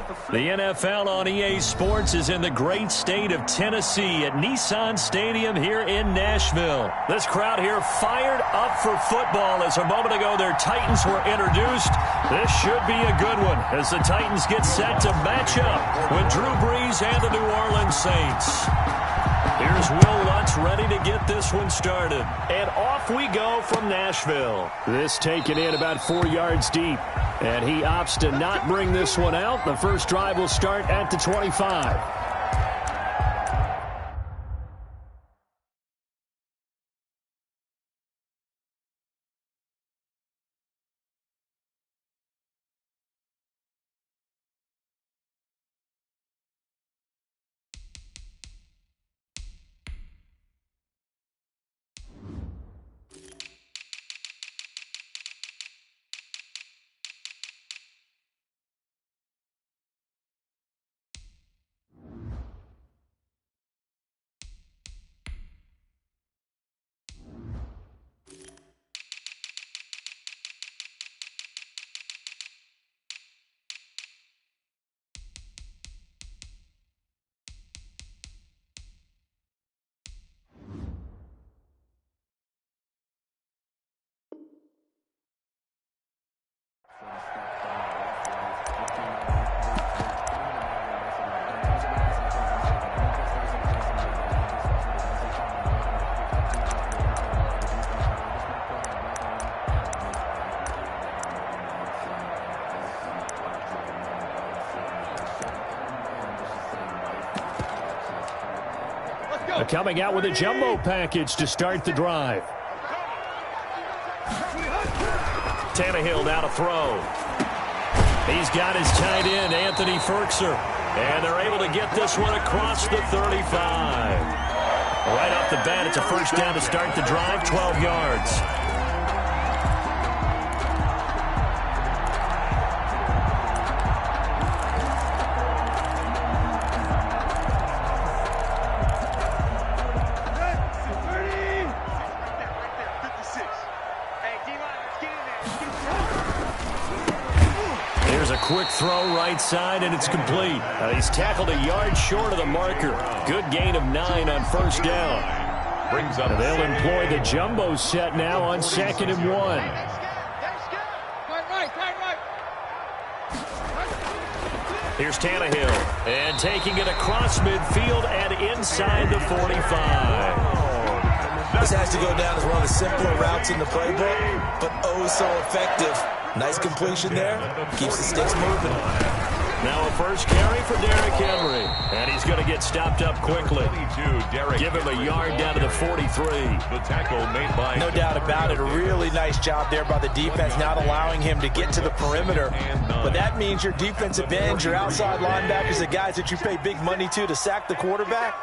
The NFL on EA Sports is in the great state of Tennessee at Nissan Stadium here in Nashville. This crowd here fired up for football as a moment ago their Titans were introduced. This should be a good one as the Titans get set to match up with Drew Brees and the New Orleans Saints. Here's Will Lutz ready to get this one started. And off we go from Nashville. This taken in about 4 yards deep. And he opts to not bring this one out. The first drive will start at the 25. Coming out with a jumbo package to start the drive. Tannehill now to throw. He's got his tight end, Anthony Ferkser. And they're able to get this one across the 35. Right off the bat, it's a first down to start the drive, 12 yards. Quick throw right side, and it's complete. He's tackled a yard short of the marker. Good gain of 9 on first down. Brings up. They'll employ the jumbo set now on 2nd and 1. Here's Tannehill, and taking it across midfield and inside the 45. This has to go down as one of the simpler routes in the playbook, but oh so effective. Nice completion there. Keeps the sticks moving. Now a first carry for Derrick Henry. And he's going to get stopped up quickly. Give him a yard down to the 43. The tackle made by... No doubt about it. A really nice job there by the defense, not allowing him to get to the perimeter. But that means your defensive ends, your outside linebackers, the guys that you pay big money to sack the quarterback,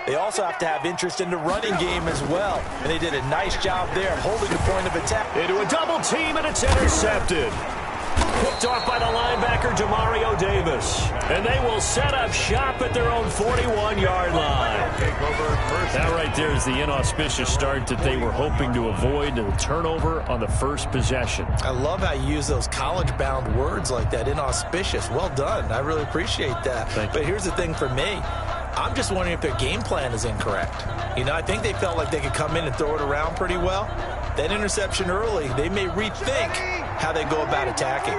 they also have to have interest in the running game as well. And they did a nice job there of holding the point of attack. Into a double team, and it's intercepted. Picked off by the linebacker, Demario Davis. And they will set up shop at their own 41-yard line. That right there is the inauspicious start that they were hoping to avoid, the turnover on the first possession. I love how you use those college-bound words like that, inauspicious. Well done. I really appreciate that. But here's the thing for me. I'm just wondering if their game plan is incorrect. You know, I think they felt like they could come in and throw it around pretty well. That interception early, they may rethink how they go about attacking.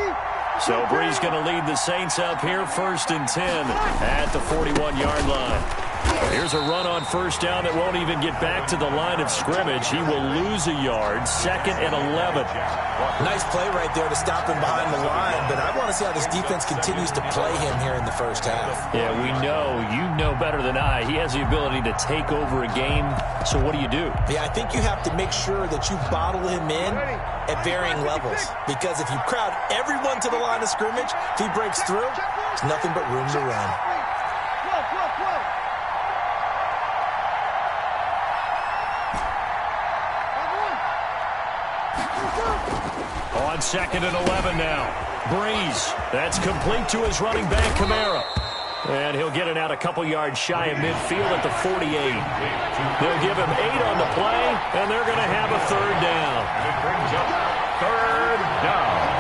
So Brees going to lead the Saints up here, 1st and 10 at the 41-yard line. Here's a run on first down that won't even get back to the line of scrimmage. He will lose a yard, 2nd and 11. Nice play right there to stop him behind the line, but I want to see how this defense continues to play him here in the first half. Yeah, we know. You know better than I. He has the ability to take over a game, so what do you do? Yeah, I think you have to make sure that you bottle him in at varying levels, because if you crowd everyone to the line of scrimmage, if he breaks through, there's nothing but room to run. On 2nd and 11 now. Brees. That's complete to his running back, Kamara. And he'll get it out a couple yards shy of midfield at the 48. They'll give him 8 on the play, and they're going to have a 3rd down. It brings up 3rd down.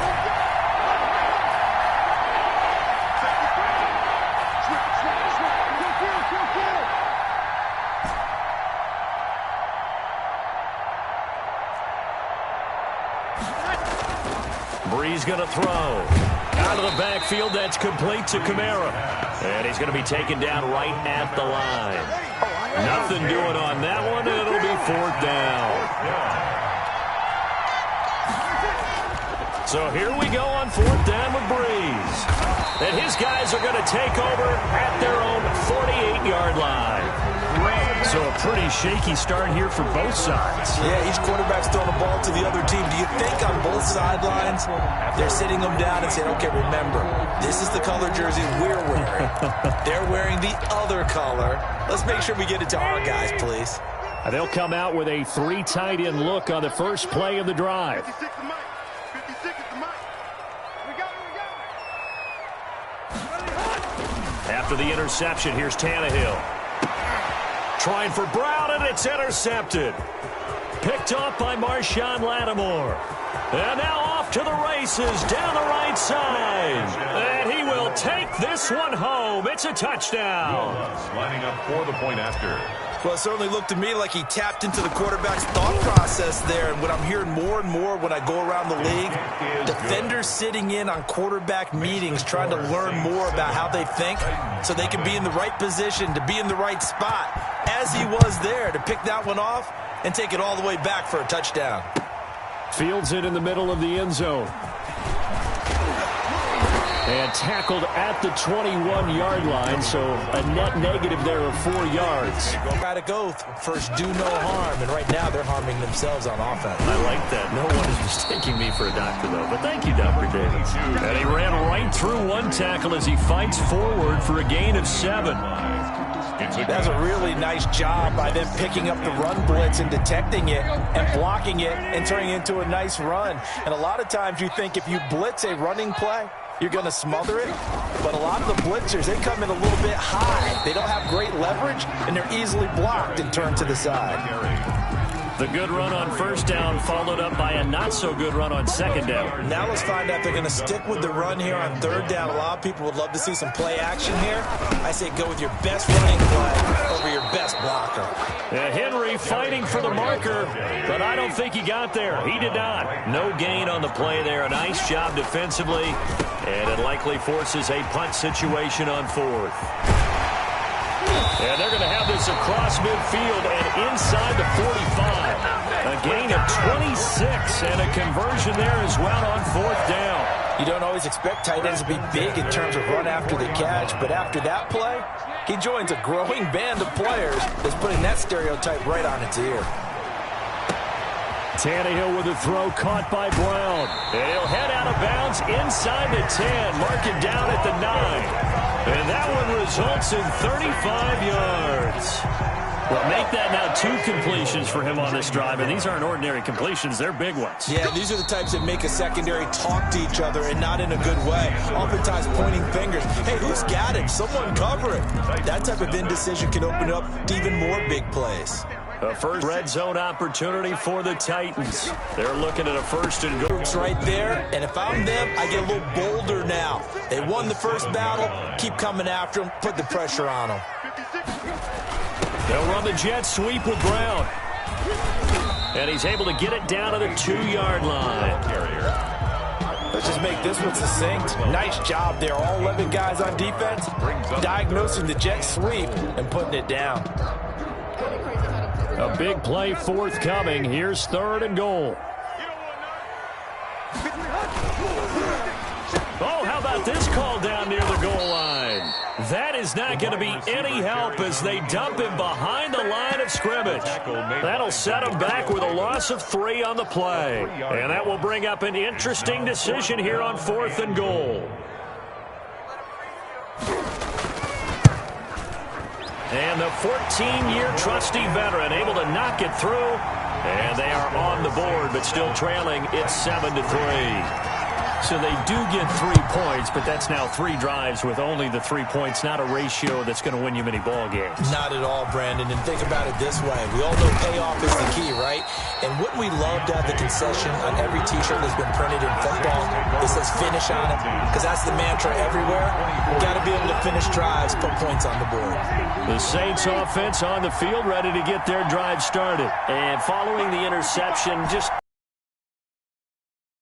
He's going to throw. Out of the backfield, that's complete to Kamara. And he's going to be taken down right at the line. Nothing doing on that one, and it'll be 4th down. So here we go on 4th down with Breeze. And his guys are going to take over at their own 48-yard line. So a pretty shaky start here for both sides. Yeah, each quarterback's throwing the ball to the other team. Do you think on both sidelines they're sitting them down and saying, okay, remember, this is the color jersey we're wearing. They're wearing the other color. Let's make sure we get it to our guys, please. They'll come out with a 3 tight end look on the first play of the drive. After the interception, here's Tannehill. Trying for Brown, and it's intercepted. Picked off by Marshawn Lattimore. And now off to the races down the right side. And he will take this one home. It's a touchdown. Lining up for the point after. Well, it certainly looked to me like he tapped into the quarterback's thought process there. And what I'm hearing more and more when I go around the league, defenders sitting in on quarterback meetings trying to learn more about how they think so they can be in the right position to be in the right spot, as he was there to pick that one off and take it all the way back for a touchdown. Fields it in the middle of the end zone. And tackled at the 21-yard line, so a net negative there of 4 yards. Got to go first, do no harm, and right now they're harming themselves on offense. I like that. No one is mistaking me for a doctor, though. But thank you, Dr. Davis. And he ran right through one tackle as he fights forward for a gain of 7. That's a really nice job by them picking up the run blitz and detecting it and blocking it and turning it into a nice run. And a lot of times you think if you blitz a running play, you're going to smother it. But a lot of the blitzers, they come in a little bit high. They don't have great leverage, and they're easily blocked and turned to the side. The good run on first down followed up by a not-so-good run on second down. Now let's find out if they're going to stick with the run here on third down. A lot of people would love to see some play action here. I say go with your best running play over your best blocker. Henry fighting for the marker, but I don't think he got there. He did not. No gain on the play there. A nice job defensively, and it likely forces a punt situation on 4th. And they're going to have this across midfield and inside the 45. A gain of 26 and a conversion there as well on 4th down. You don't always expect tight ends to be big in terms of run after the catch, but after that play, he joins a growing band of players that's putting that stereotype right on its ear. Tannehill with a throw caught by Brown. And he'll head out of bounds inside the 10, mark it down at the 9. And that one results in 35 yards. Well, make that now 2 completions for him on this drive, and these aren't ordinary completions. They're big ones. Yeah, these are the types that make a secondary talk to each other and not in a good way. Oftentimes pointing fingers. Hey, who's got it? Someone cover it. That type of indecision can open up to even more big plays. A first red zone opportunity for the Titans. They're looking at a 1st and goal. Right there, and if I'm them, I get a little bolder now. They won the first battle. Keep coming after them. Put the pressure on them. They'll run the jet sweep with Brown. And he's able to get it down to the 2-yard line. Let's just make this one succinct. Nice job there. All 11 guys on defense diagnosing the jet sweep and putting it down. A big play forthcoming. Here's 3rd and goal. Oh, how about this call down near the goal line? That is not going to be any help as they dump him behind the line of scrimmage. That'll set him back with a loss of 3 on the play. And that will bring up an interesting decision here on 4th and goal. And the 14-year trusty veteran able to knock it through. And they are on the board, but still trailing. It's 7-3. So they do get 3 points, but that's now 3 drives with only the 3 points, not a ratio that's going to win you many ball games. Not at all, Brandon. And think about it this way. We all know payoff is the key, right? And wouldn't we love to have the concession on every T-shirt that's been printed in football that says finish on it? Because that's the mantra everywhere. We've got to be able to finish drives, put points on the board. The Saints offense on the field, ready to get their drive started. And following the interception, just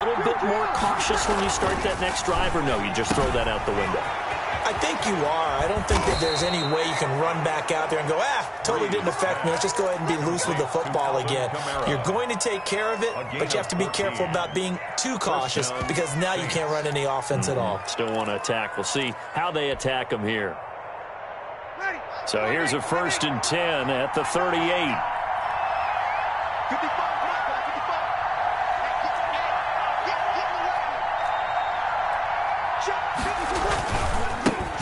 a little bit more caution cautious when you start that next drive, or no, you just throw that out the window? I think you are. I don't think that there's any way you can run back out there and go, totally didn't affect me. Let's just go ahead and be loose with the football again. You're going to take care of it, but you have to be careful about being too cautious because now you can't run any offense at all. Still want to attack. We'll see how they attack them here. So here's a 1st and 10 at the 38.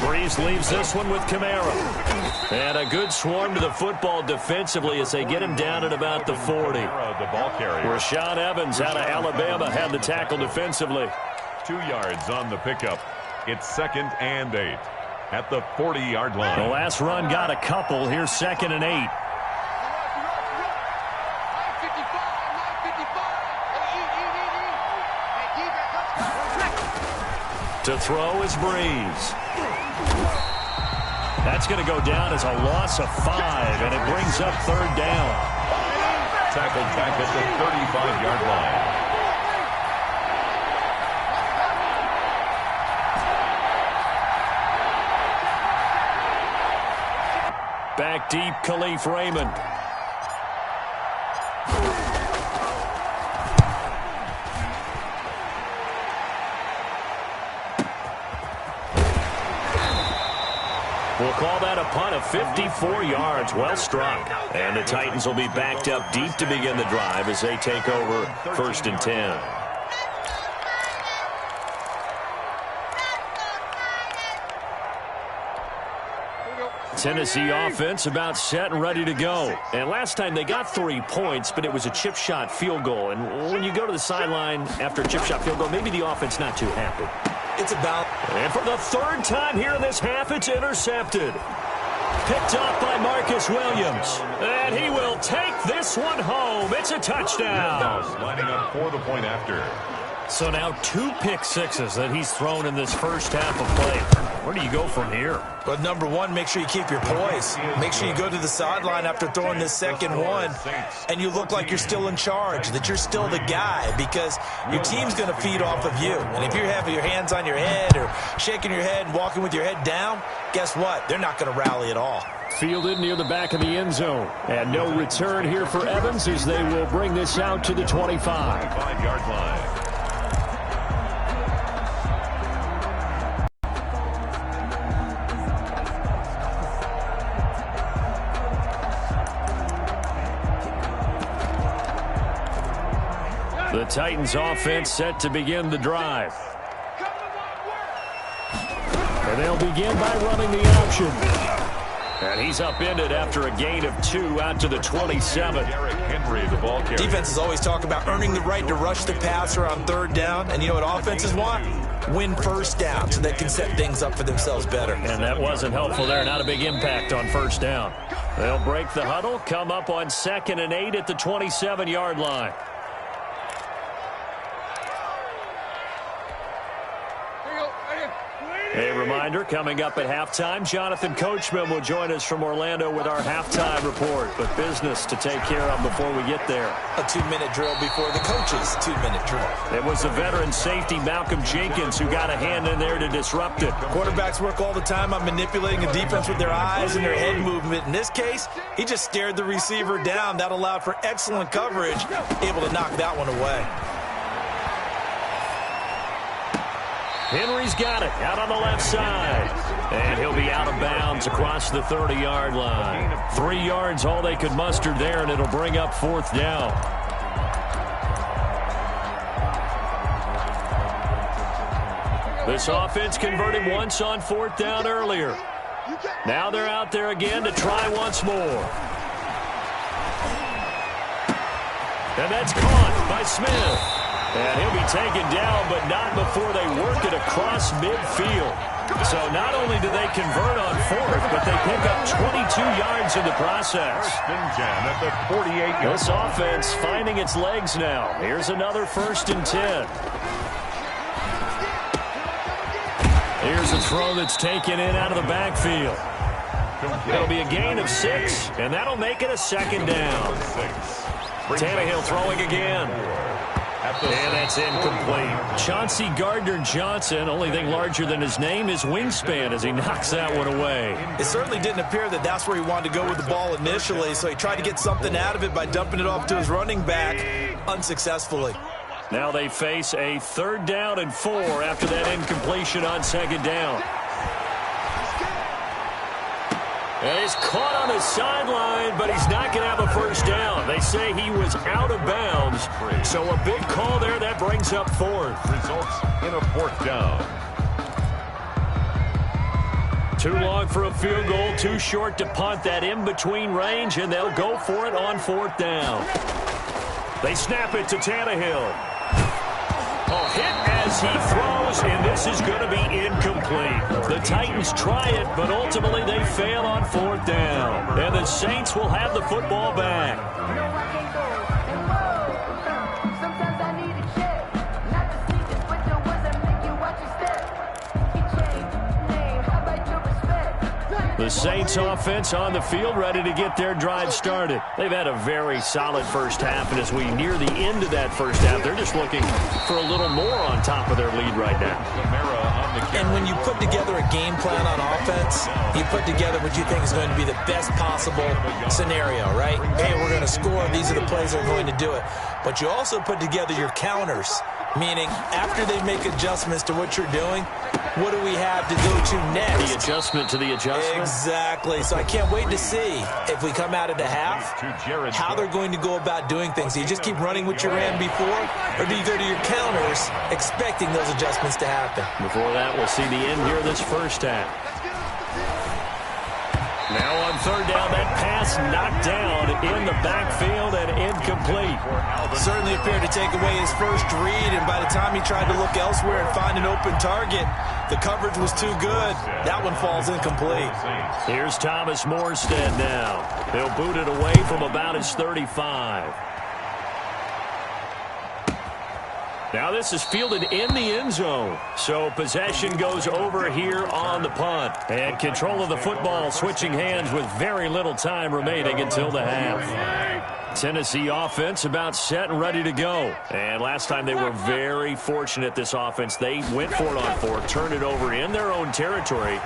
Breeze leaves this one with Kamara. And a good swarm to the football defensively as they get him down at about the 40. Rashaan Evans out of Alabama had the tackle defensively. 2 yards on the pickup. It's 2nd and 8 at the 40-yard line. The last run got a couple. Here's 2nd and 8. To throw is Breeze. That's going to go down as a loss of 5, and it brings up 3rd down. Tackled back at the 35-yard line. Back deep, Khalif Raymond. We'll call that a punt of 54 yards. Well struck. And the Titans will be backed up deep to begin the drive as they take over 1st and 10. Tennessee offense about set and ready to go. And last time they got 3 points, but it was a chip shot field goal. And when you go to the sideline after a chip shot field goal, maybe the offense not too happy. It's about... And for the 3rd time here in this half, it's intercepted. Picked off by Marcus Williams. And he will take this one home. It's a touchdown. Lining up for the point after. So now 2 pick sixes that he's thrown in this first half of play. Where do you go from here? But number one, make sure you keep your poise. Make sure you go to the sideline after throwing this second one, and you look like you're still in charge, that you're still the guy, because your team's going to feed off of you. And if you're having your hands on your head or shaking your head and walking with your head down, guess what? They're not going to rally at all. Fielded near the back of the end zone. And no return here for Evans as they will bring this out to the 25. 5-yard line. The Titans offense set to begin the drive. And they'll begin by running the option. And he's upended after a gain of 2 out to the 27. Henry, the ball carrier. Defenses always talk about earning the right to rush the passer on 3rd down. And you know what offenses want? Win 1st down so they can set things up for themselves better. And that wasn't helpful there. Not a big impact on 1st down. They'll break the huddle, come up on 2nd and 8 at the 27-yard line. A reminder, coming up at halftime, Jonathan Coachman will join us from Orlando with our halftime report. But business to take care of before we get there. A 2-minute drill before the coach's 2-minute drill. It was the veteran safety Malcolm Jenkins who got a hand in there to disrupt it. Quarterbacks work all the time on manipulating a defense with their eyes and their head movement. In this case, he just stared the receiver down. That allowed for excellent coverage, able to knock that one away. Henry's got it out on the left side. And he'll be out of bounds across the 30-yard line. 3 yards, all they could muster there, and it'll bring up 4th down. This offense converted once on 4th down earlier. Now they're out there again to try once more. And that's caught by Smith. And he'll be taken down, but not before they work it across midfield. So not only do they convert on 4th, but they pick up 22 yards in the process. 1st and 10 at the 48-yard. This offense finding its legs now. Here's another 1st and 10. Here's a throw that's taken in out of the backfield. It'll be a gain of 6, and that'll make it a 2nd down. Tannehill throwing again. And that's incomplete. Chauncey Gardner-Johnson, only thing larger than his name is wingspan as he knocks that one away. It certainly didn't appear that that's where he wanted to go with the ball initially, so he tried to get something out of it by dumping it off to his running back unsuccessfully. Now they face a 3rd down and 4 after that incompletion on 2nd down. And he's caught on the sideline, but he's not going to have a first down. They say he was out of bounds, so a big call there. That brings up 4th. Results in a 4th down. Too long for a field goal, too short to punt. That in-between range, and they'll go for it on 4th down. They snap it to Tannehill. Hit as he throws, and this is going to be incomplete. The Titans try it, but ultimately they fail on 4th down. And the Saints will have the football back. The Saints offense on the field, ready to get their drive started. They've had a very solid first half, and as we near the end of that first half, they're just looking for a little more on top of their lead right now. And when you put together a game plan on offense, you put together what you think is going to be the best possible scenario, right? Hey, we're going to score. These are the plays that are going to do it. But you also put together your counters, meaning after they make adjustments to what you're doing, what do we have to go to next? The adjustment to the adjustment? Exactly. So I can't wait to see if we come out of the half, how they're going to go about doing things. Do you just keep running what you ran before, or do you go to your counters expecting those adjustments to happen? Before that, we'll see the end here of this first half. Now on 3rd down, that pass knocked down in the backfield and incomplete. Certainly appeared to take away his first read, and by the time he tried to look elsewhere and find an open target, the coverage was too good. That one falls incomplete. Here's Thomas Morstead now. He'll boot it away from about his 35. Now this is fielded in the end zone. So possession goes over here on the punt. And control of the football switching hands with very little time remaining until the half. Tennessee offense about set and ready to go. And last time they were very fortunate, this offense. They went for it on 4, turned it over in their own territory,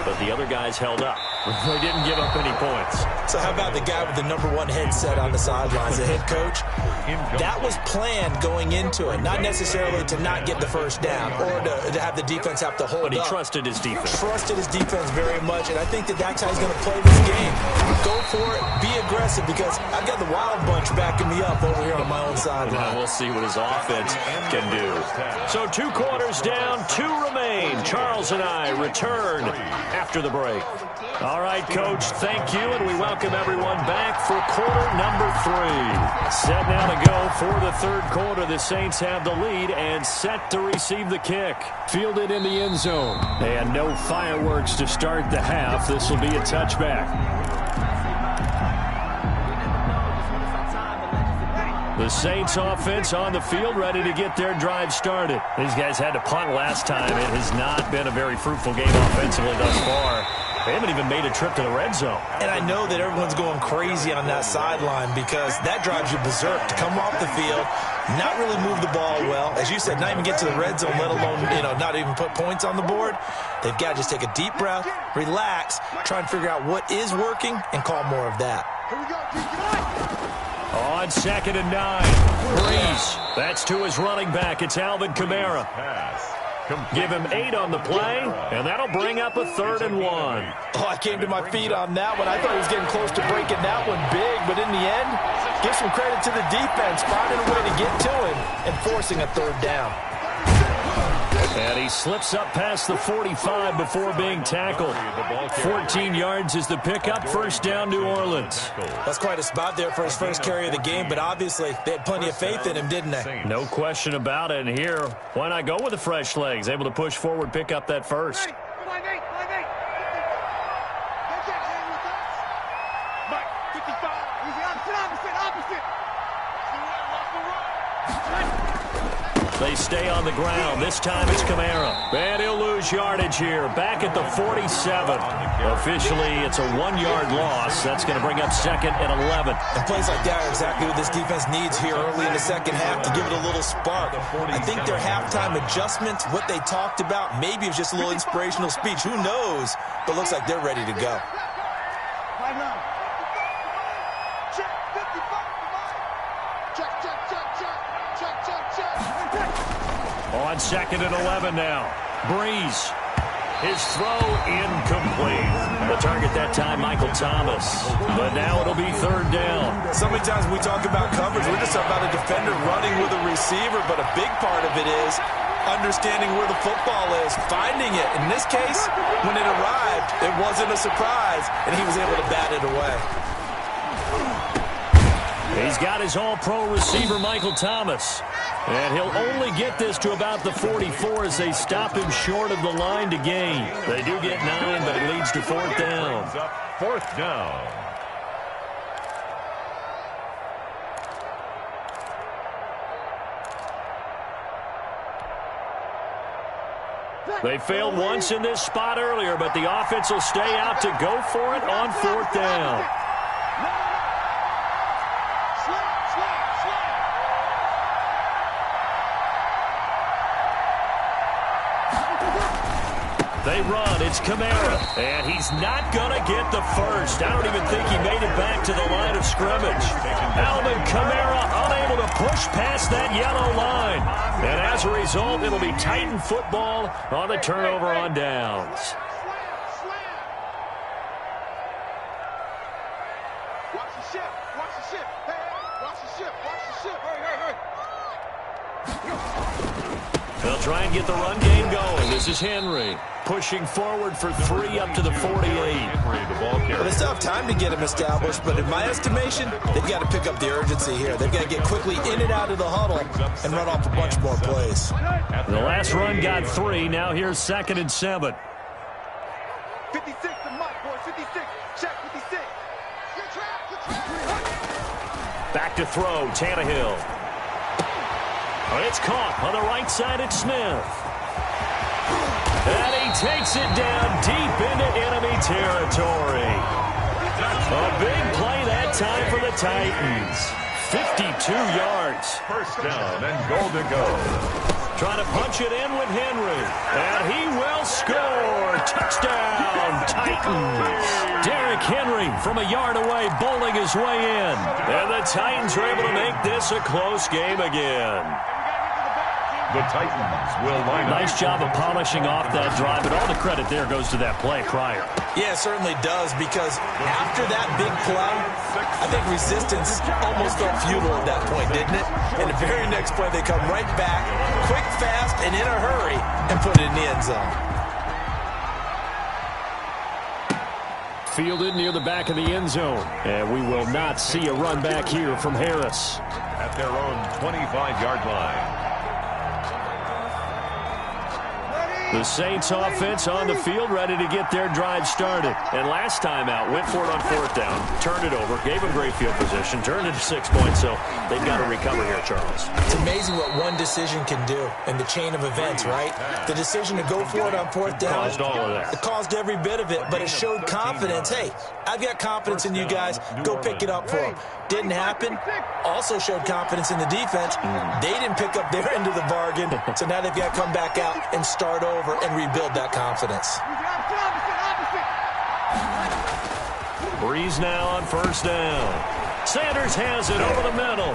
but the other guys held up. They didn't give up any points. So how about the guy with the #1 headset on the sidelines, the head coach? That was planned going into it, not necessarily to not get the first down or to have the defense have to hold up. But he trusted his defense. Trusted his defense very much, and I think that's how he's going to play this game. Go for it, be aggressive, because I've got the Wild Bunch backing me up over here on my own sideline. We'll see what his offense can do. So 2 quarters down, 2 remain. Charles and I return after the break. All right, Coach, thank you, and we welcome everyone back for quarter number 3. Set now to go for the 3rd quarter. The Saints have the lead and set to receive the kick. Fielded in the end zone. And no fireworks to start the half. This will be a touchback. The Saints offense on the field, ready to get their drive started. These guys had to punt last time. It has not been a very fruitful game offensively thus far. They haven't even made a trip to the red zone. And I know that everyone's going crazy on that sideline because that drives you berserk to come off the field, not really move the ball well. As you said, not even get to the red zone, let alone, not even put points on the board. They've got to just take a deep breath, relax, try and figure out what is working, and call more of that. Here we go, On 2nd and 9. Breeze. That's to his running back. It's Alvin Kamara. Give him 8 on the play, and that'll bring up a 3rd and 1. Oh, I came to my feet on that one. I thought he was getting close to breaking that one big, but in the end, give some credit to the defense, finding a way to get to him and forcing a 3rd down. And he slips up past the 45 before being tackled. 14 yards is the pickup. First down, New Orleans. That's quite a spot there for his first carry of the game, but obviously they had plenty of faith in him, didn't they? No question about it. And here, why not go with the fresh legs? Able to push forward, pick up that first. They stay on the ground. This time it's Kamara. And he'll lose yardage here. Back at the 47. Officially, it's a 1-yard loss. That's going to bring up 2nd and 11. And plays like that are exactly what this defense needs here early in the second half to give it a little spark. I think their halftime adjustments, what they talked about, maybe it was just a little inspirational speech. Who knows? But looks like they're ready to go. On 2nd and 11 now. Breeze. His throw incomplete. The target that time, Michael Thomas. But now it'll be 3rd down. So many times when we talk about coverage, we're just about a defender running with a receiver, but a big part of it is understanding where the football is, finding it. In this case, when it arrived, it wasn't a surprise, and he was able to bat it away. He's got his all-pro receiver, Michael Thomas. And he'll only get this to about the 44 as they stop him short of the line to gain. They do get 9, but it leads to 4th down. 4th down. They failed once in this spot earlier, but the offense will stay out to go for it on 4th down. They run. It's Kamara. And he's not going to get the first. I don't even think he made it back to the line of scrimmage. Alvin Kamara unable to push past that yellow line. And as a result, it'll be Titan football on the turnover on downs. Watch the ship. Watch the ship. Hey, watch the ship. Watch the ship. Hurry. They'll try and get the run game going. This is Henry. Pushing forward for 3 up to the 48. But it's tough time to get him established, but in my estimation, they've got to pick up the urgency here. They've got to get quickly in and out of the huddle and run off a bunch more plays. The last run got 3. Now here's 2nd and 7. 56 to Mike, boys. 56. Check 56. Back to throw. Tannehill. It's caught on the right side at Smith. And he takes it down deep into enemy territory. A big play that time for the Titans. 52 yards. 1st down and goal to go. Trying to punch it in with Henry. And he will score. Touchdown, Titans. Derrick Henry from a yard away bowling his way in. And the Titans are able to make this a close game again. The Titans will line up. Nice job of polishing off that drive, but all the credit there goes to that play prior. Yeah, it certainly does, because after that big play, I think resistance almost felt futile at that point, didn't it? And the very next play, they come right back, quick, fast, and in a hurry, and put it in the end zone. Fielded near the back of the end zone. And we will not see a run back here from Harris. At their own 25-yard line. The Saints offense on the field, ready to get their drive started. And last time out, went for it on 4th down, turned it over, gave them great field position, turned it to 6 points, so they've got to recover here, Charles. It's amazing what one decision can do in the chain of events, right? The decision to go for it on 4th down. Caused all of that. It caused every bit of it, but it showed confidence. Hey, I've got confidence in you guys. Go pick it up for them. Didn't happen. Also showed confidence in the defense. They didn't pick up their end of the bargain, so now they've got to come back out and start over and rebuild that confidence. Breeze now on 1st down. Sanders has it over the middle.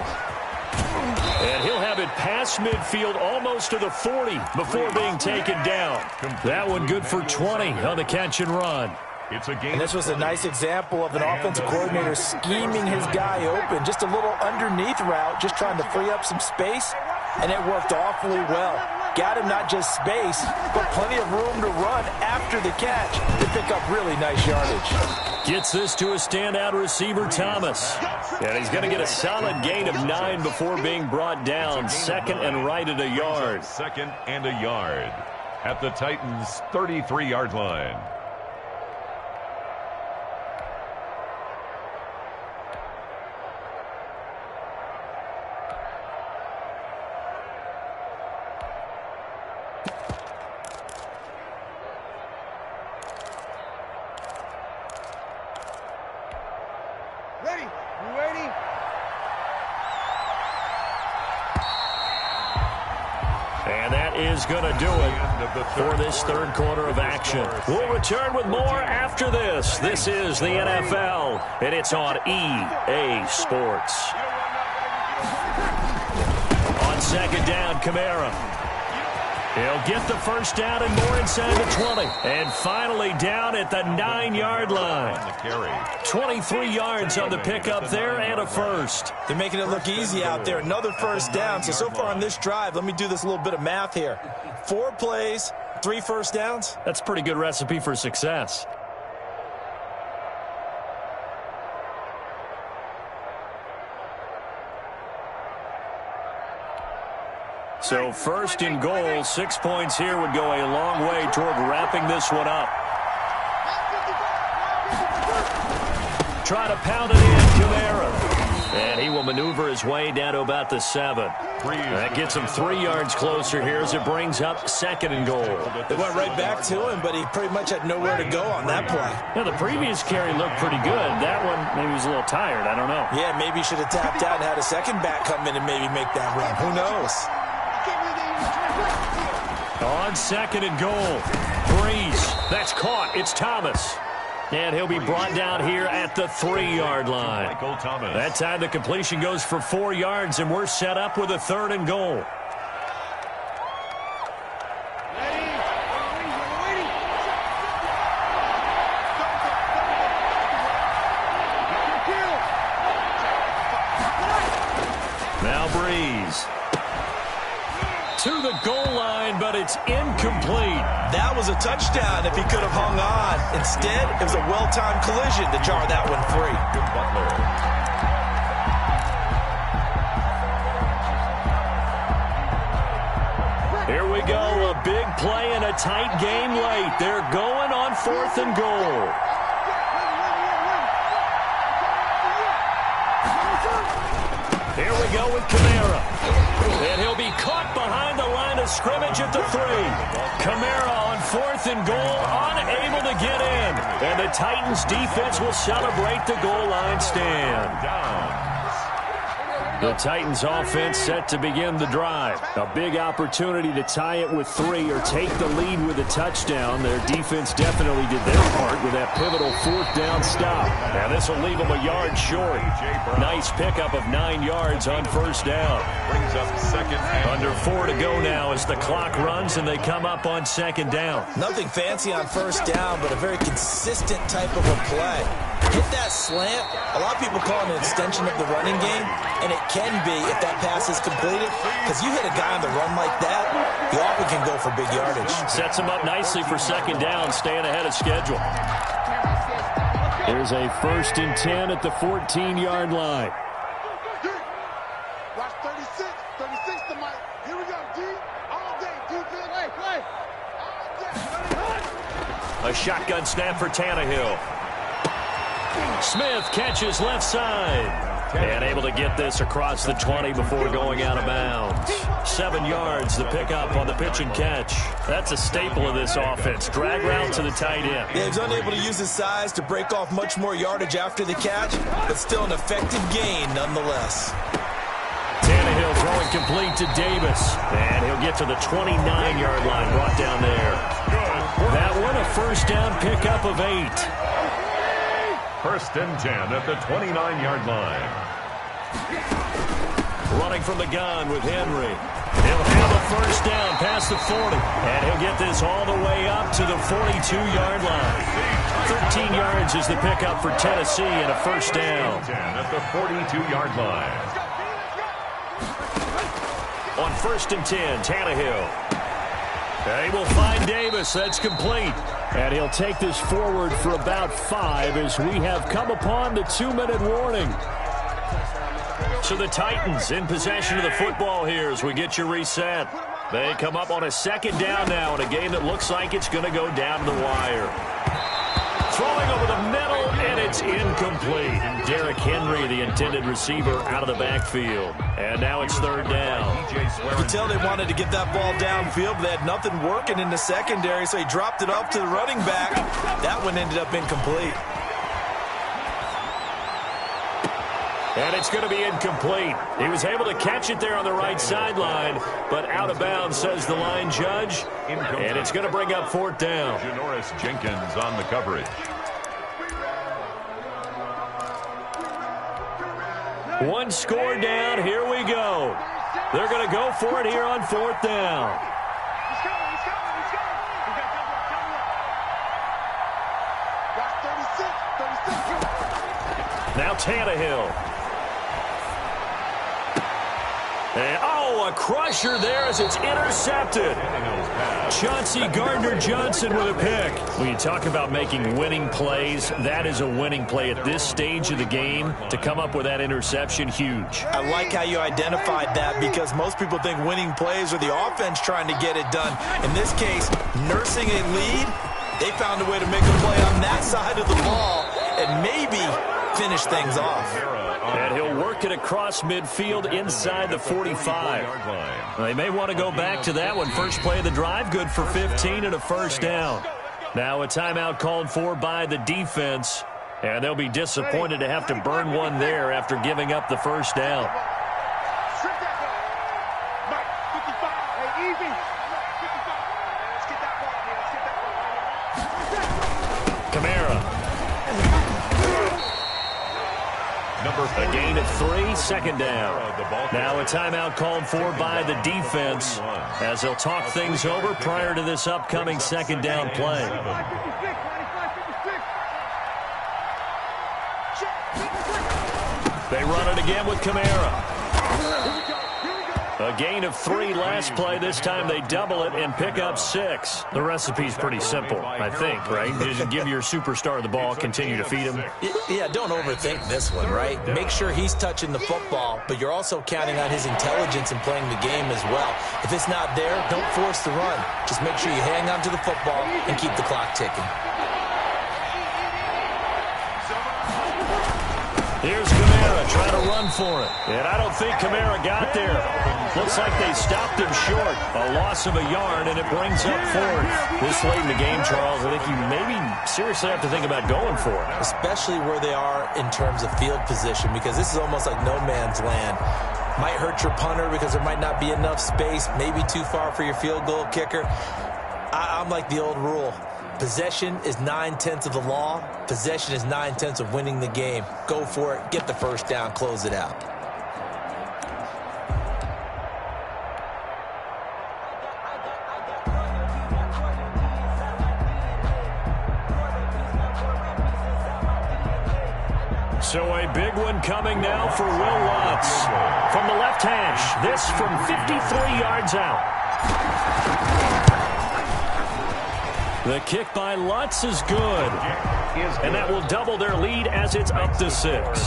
And he'll have it past midfield almost to the 40 before being taken down. That one good for 20 on the catch and run. It's a game. And this was a nice example of an offensive coordinator scheming his guy open. Just a little underneath route, just trying to free up some space, and it worked awfully well. Got him not just space, but plenty of room to run after the catch to pick up really nice yardage. Gets this to a standout receiver, Thomas. And he's going to get a solid gain of 9 before being brought down. 2nd and right at a yard. 2nd and a yard at the Titans' 33-yard line. is going to do it for this third quarter of action. We'll return with more after this. This is the NFL, and it's on EA Sports. On second down, Kamara. He'll get the first down and more inside the 20. And finally down at the 9-yard line. 23 yards on the pickup there and a first. They're making it look easy out there. Another first down. So far on this drive, let me do this little bit of math here. 4 plays, 3 first downs. That's a pretty good recipe for success. So first and goal, 6 points here would go a long way toward wrapping this one up. Try to pound it in, Kamara. And he will maneuver his way down to about the 7. That gets him 3 yards closer here as it brings up second and goal. They went right back to him, but he pretty much had nowhere to go on that play. Yeah, the previous carry looked pretty good. That one, maybe he was a little tired. I don't know. Yeah, maybe he should have tapped out and had a second back come in and maybe make that run. Who knows? On second and goal, Breeze. That's caught. It's Thomas. And he'll be brought down here at the 3-yard line. That time the completion goes for 4 yards, and we're set up with a third and goal. Now Breeze. To the goal line, but it's incomplete. That was a touchdown if he could have hung on. Instead, it was a well-timed collision to jar that one free. Here we go, a big play and a tight game late. They're going on 4th and goal. Here we go with Kamara. And he'll be caught behind the line of scrimmage at the 3. Kamara on 4th and goal, unable to get in. And the Titans defense will celebrate the goal line stand. The Titans offense set to begin the drive. A big opportunity to tie it with 3 or take the lead with a touchdown. Their defense definitely did their part with that pivotal 4th down stop. Now this will leave them a yard short. Nice pickup of 9 yards on first down. Brings up second. Under 4 to go now as the clock runs and they come up on second down. Nothing fancy on first down, but a very consistent type of a play. Hit that slant. A lot of people call it an extension of the running game, and it can be if that pass is completed, because you hit a guy on the run like that, you often can go for big yardage. Sets him up nicely for second down, staying ahead of schedule. There's a 1st and 10 at the 14-yard line. Watch 36. 36 to Mike. Here we go, D. All day, defense. Play. All day. A shotgun snap for Tannehill. Smith catches left side. And able to get this across the 20 before going out of bounds. 7 yards, the pickup on the pitch and catch. That's a staple of this offense. Drag route to the tight end. Yeah, he's unable to use his size to break off much more yardage after the catch, but still an effective gain nonetheless. Tannehill throwing complete to Davis. And he'll get to the 29-yard line, brought down there. That one, a first down pickup of 8. 1st and 10 at the 29-yard line. Running from the gun with Henry. He'll have a first down past the 40. And he'll get this all the way up to the 42-yard line. 13 yards is the pickup for Tennessee and a first down. 10 at the 42-yard line. On 1st and 10, Tannehill. They will find Davis. That's complete. And he'll take this forward for about 5 as we have come upon the 2-minute warning. So the Titans in possession of the football here as we get you reset. They come up on a second down now in a game that looks like it's going to go down to the wire. Throwing over the middle, and it's incomplete. Derrick Henry, the intended receiver, out of the backfield. And now it's third down. You could tell they wanted to get that ball downfield, but they had nothing working in the secondary, so he dropped it off to the running back. That one ended up incomplete. And it's going to be incomplete. He was able to catch it there on the right sideline, but out of bounds, says the line judge. And it's going to bring up 4th down. Janoris Jenkins on the coverage. One score down. Here we go. They're going to go for it here on 4th down. Now Tannehill. And, a crusher there as it's intercepted. Chauncey Gardner-Johnson with a pick. When you talk about making winning plays, that is a winning play at this stage of the game. To come up with that interception, huge. I like how you identified that because most people think winning plays are the offense trying to get it done. In this case, nursing a lead, they found a way to make a play on that side of the ball and maybe finish things off. And he'll work it across midfield inside the 45. They may want to go back to that one. First play of the drive, good for 15 and a first down. Now a timeout called for by the defense. And they'll be disappointed to have to burn one there after giving up the first down. A gain of 3, 2nd down. Now a timeout called for by the defense as they'll talk things over prior to this upcoming 2nd down play. They run it again with Kamara. A gain of 3 last play. This time they double it and pick up 6. The recipe's pretty simple, I think, right? Just give your superstar the ball, continue to feed him. Yeah, don't overthink this one, right? Make sure he's touching the football, but you're also counting on his intelligence in playing the game as well. If it's not there, don't force the run. Just make sure you hang on to the football and keep the clock ticking. Here's Kamara trying to run for it. And I don't think Kamara got there. Looks like they stopped him short. A loss of a yard, and it brings up 4th. This late in the game, Charles, I think you maybe seriously have to think about going for it. Especially where they are in terms of field position, because this is almost like no man's land. Might hurt your punter because there might not be enough space, maybe too far for your field goal kicker. I'm like the old rule. Possession is 9/10 of the law. Possession is 9/10 of winning the game. Go for it. Get the first down. Close it out. So a big one coming now for Will Lutz. From the left hash, this from 53 yards out. The kick by Lutz is good. And that will double their lead as it's up to 6.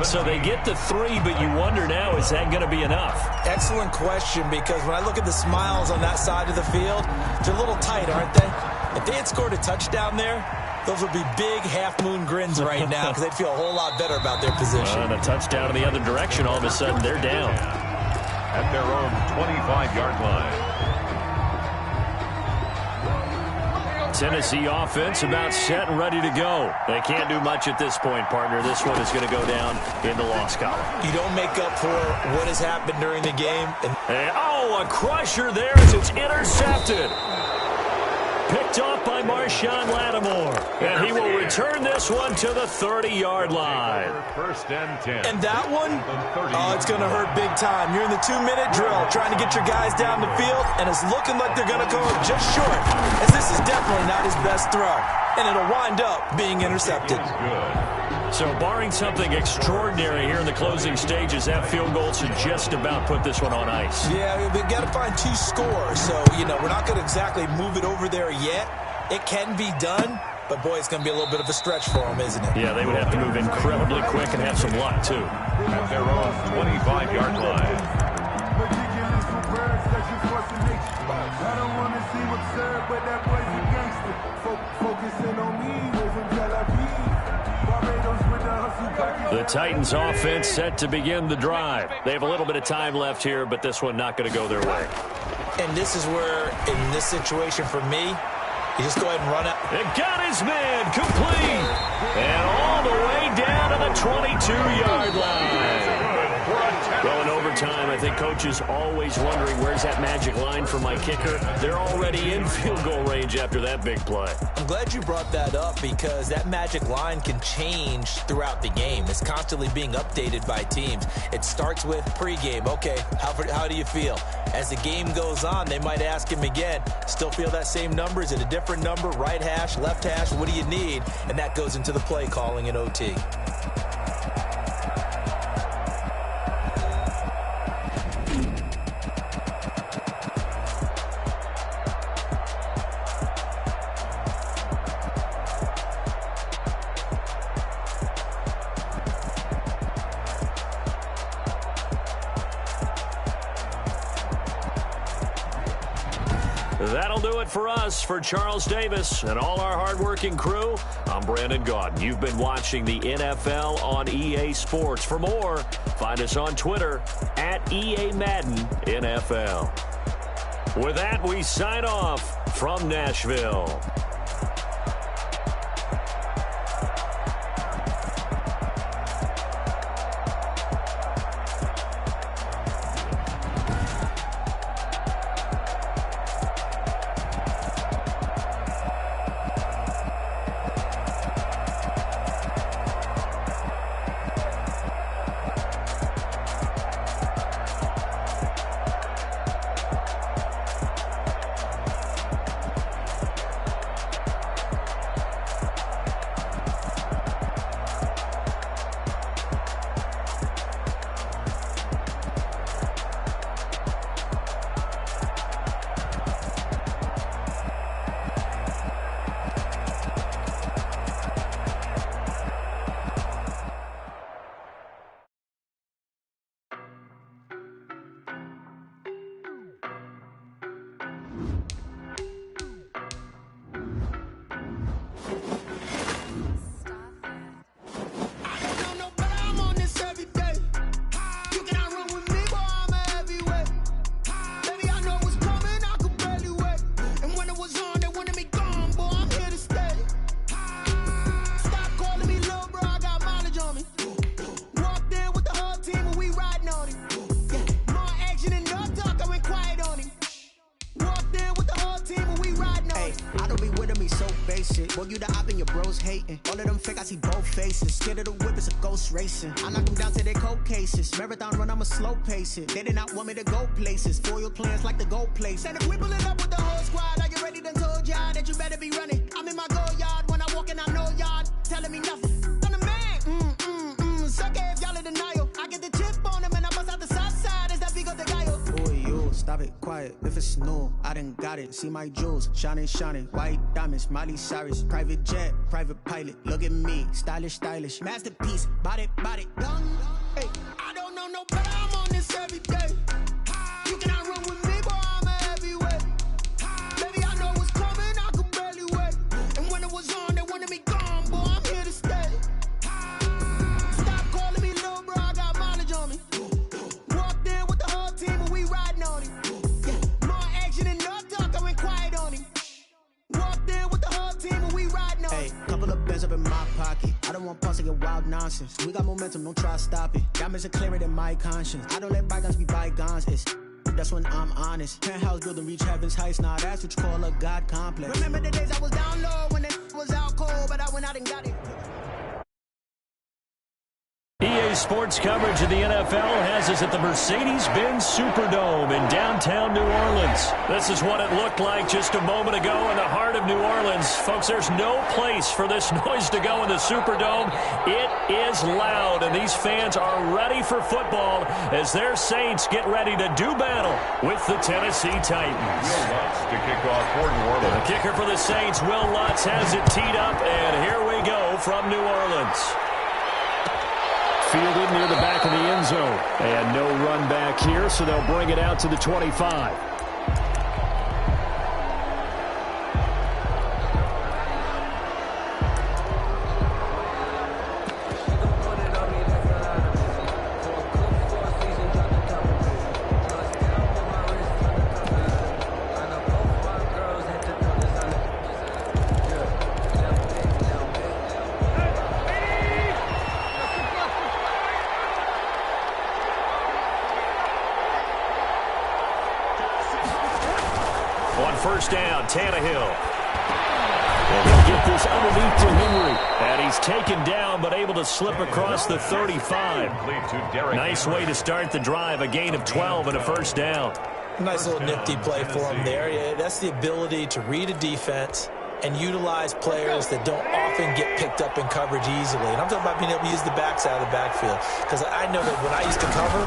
So they get the 3, but you wonder now, is that going to be enough? Excellent question, because when I look at the smiles on that side of the field, they're a little tight, aren't they? If they had scored a touchdown there, those would be big half-moon grins right now because they'd feel a whole lot better about their position. And a touchdown in the other direction, all of a sudden they're down. At their own 25-yard line. Tennessee offense about set and ready to go. They can't do much at this point, partner. This one is going to go down in the loss column. You don't make up for what has happened during the game. And, a crusher there as it's intercepted. Picked off by Marshawn Lattimore. And he will return this one to the 30-yard line. First and 10. And that one, it's going to hurt big time. You're in the 2-minute drill trying to get your guys down the field, and it's looking like they're going to come up just short, as this is definitely not his best throw. And it'll wind up being intercepted. So barring something extraordinary here in the closing stages, that field goal should just about put this one on ice. Yeah, we've got to find 2 scores. So, we're not going to exactly move it over there yet. It can be done, but, boy, it's going to be a little bit of a stretch for them, isn't it? Yeah, they would have to move incredibly quick and have some luck, too. At their own 25-yard line. I don't want to see what's served, but that boy's a gangster. Focusing on me, waving Tel Aviv. The Titans offense set to begin the drive. They have a little bit of time left here, but this one not going to go their way. And this is where, in this situation for me, you just go ahead and run it. It got his man complete. And all the way down to the 22-yard line. think Coach is always wondering where's that magic line for my kicker? They're already in field goal range after that big play. I'm glad you brought that up because that magic line can change throughout the game. It's constantly being updated by teams. It starts with pregame. Okay, how do you feel? As the game goes on, they might ask him again, still feel that same number? Is it a different number? Right hash, left hash? What do you need? And that goes into the play calling in OT. That'll do it for us. For Charles Davis and all our hardworking crew, I'm Brandon Gaudin. You've been watching the NFL on EA Sports. For more, find us on Twitter at EA Madden NFL. With that, we sign off from Nashville. Boy, you the op and your bros hating. All of them fake, I see both faces. Scared of the whip, it's a ghost racing. I knock them down to their cold cases. Marathon run, I'ma slow pace it. They did not want me to go places. Foil plans like the go place. And if we pull it up with the whole squad, are you ready? Done told y'all that you better be running. I'm in my go yard. When I walk in, I know y'all telling me nothing. I'm the man. Suck it if y'all in denial. I get the chip on them and I bust out the south side. Is that Vigo de Gallo? Boy, you stop it, quiet. If it's new, I done got it. See my jewels, shining, shining. White diamonds, Miley Cyrus. Private jet, private pilot. Look at me, stylish, stylish. Masterpiece, body, done. Hey, I don't know no better. I'm on this every day. You cannot run with me, boy. I'm a heavyweight. Baby, I know what's coming. I could barely wait. And when it was on, they wanted me gone, boy. I'm here to stay. Stop calling me little bro. I got mileage on me. Walked in with the whole team and we riding on him. Yeah, more action and no talk. I went quiet on him. Walked in with the whole team and we riding on him. Hey, couple of bands up in my pocket. I don't want pause to get wild nonsense. We got momentum, don't try to stop it. Diamonds are clearer than my conscience. I don't let bygones be bygones. That's when I'm honest. Penthouse building reach heaven's heights. Nah, that's what you call a God complex. Remember the days I was down low when it was out cold, but I went out and got it. EA Sports coverage of the NFL has us at the Mercedes-Benz Superdome in downtown New Orleans. This is what it looked like just a moment ago in the heart of New Orleans. Folks, there's no place for this noise to go in the Superdome. It is loud, and these fans are ready for football as their Saints get ready to do battle with the Tennessee Titans. Will Lutz to kick off for New Orleans. The kicker for the Saints, Will Lutz, has it teed up, and here we go from New Orleans. Fielded near the back of the end zone. And no run back here, so they'll bring it out to the 25. Tannehill. And he'll get this underneath to Henry. And he's taken down, but able to slip across the 35. Nice way to start the drive. A gain of 12 and a first down. Nice little nifty play for him there. Yeah, that's the ability to read a defense and utilize players that don't often get picked up in coverage easily. And I'm talking about being able to use the backside of the backfield. Because I know that when I used to cover,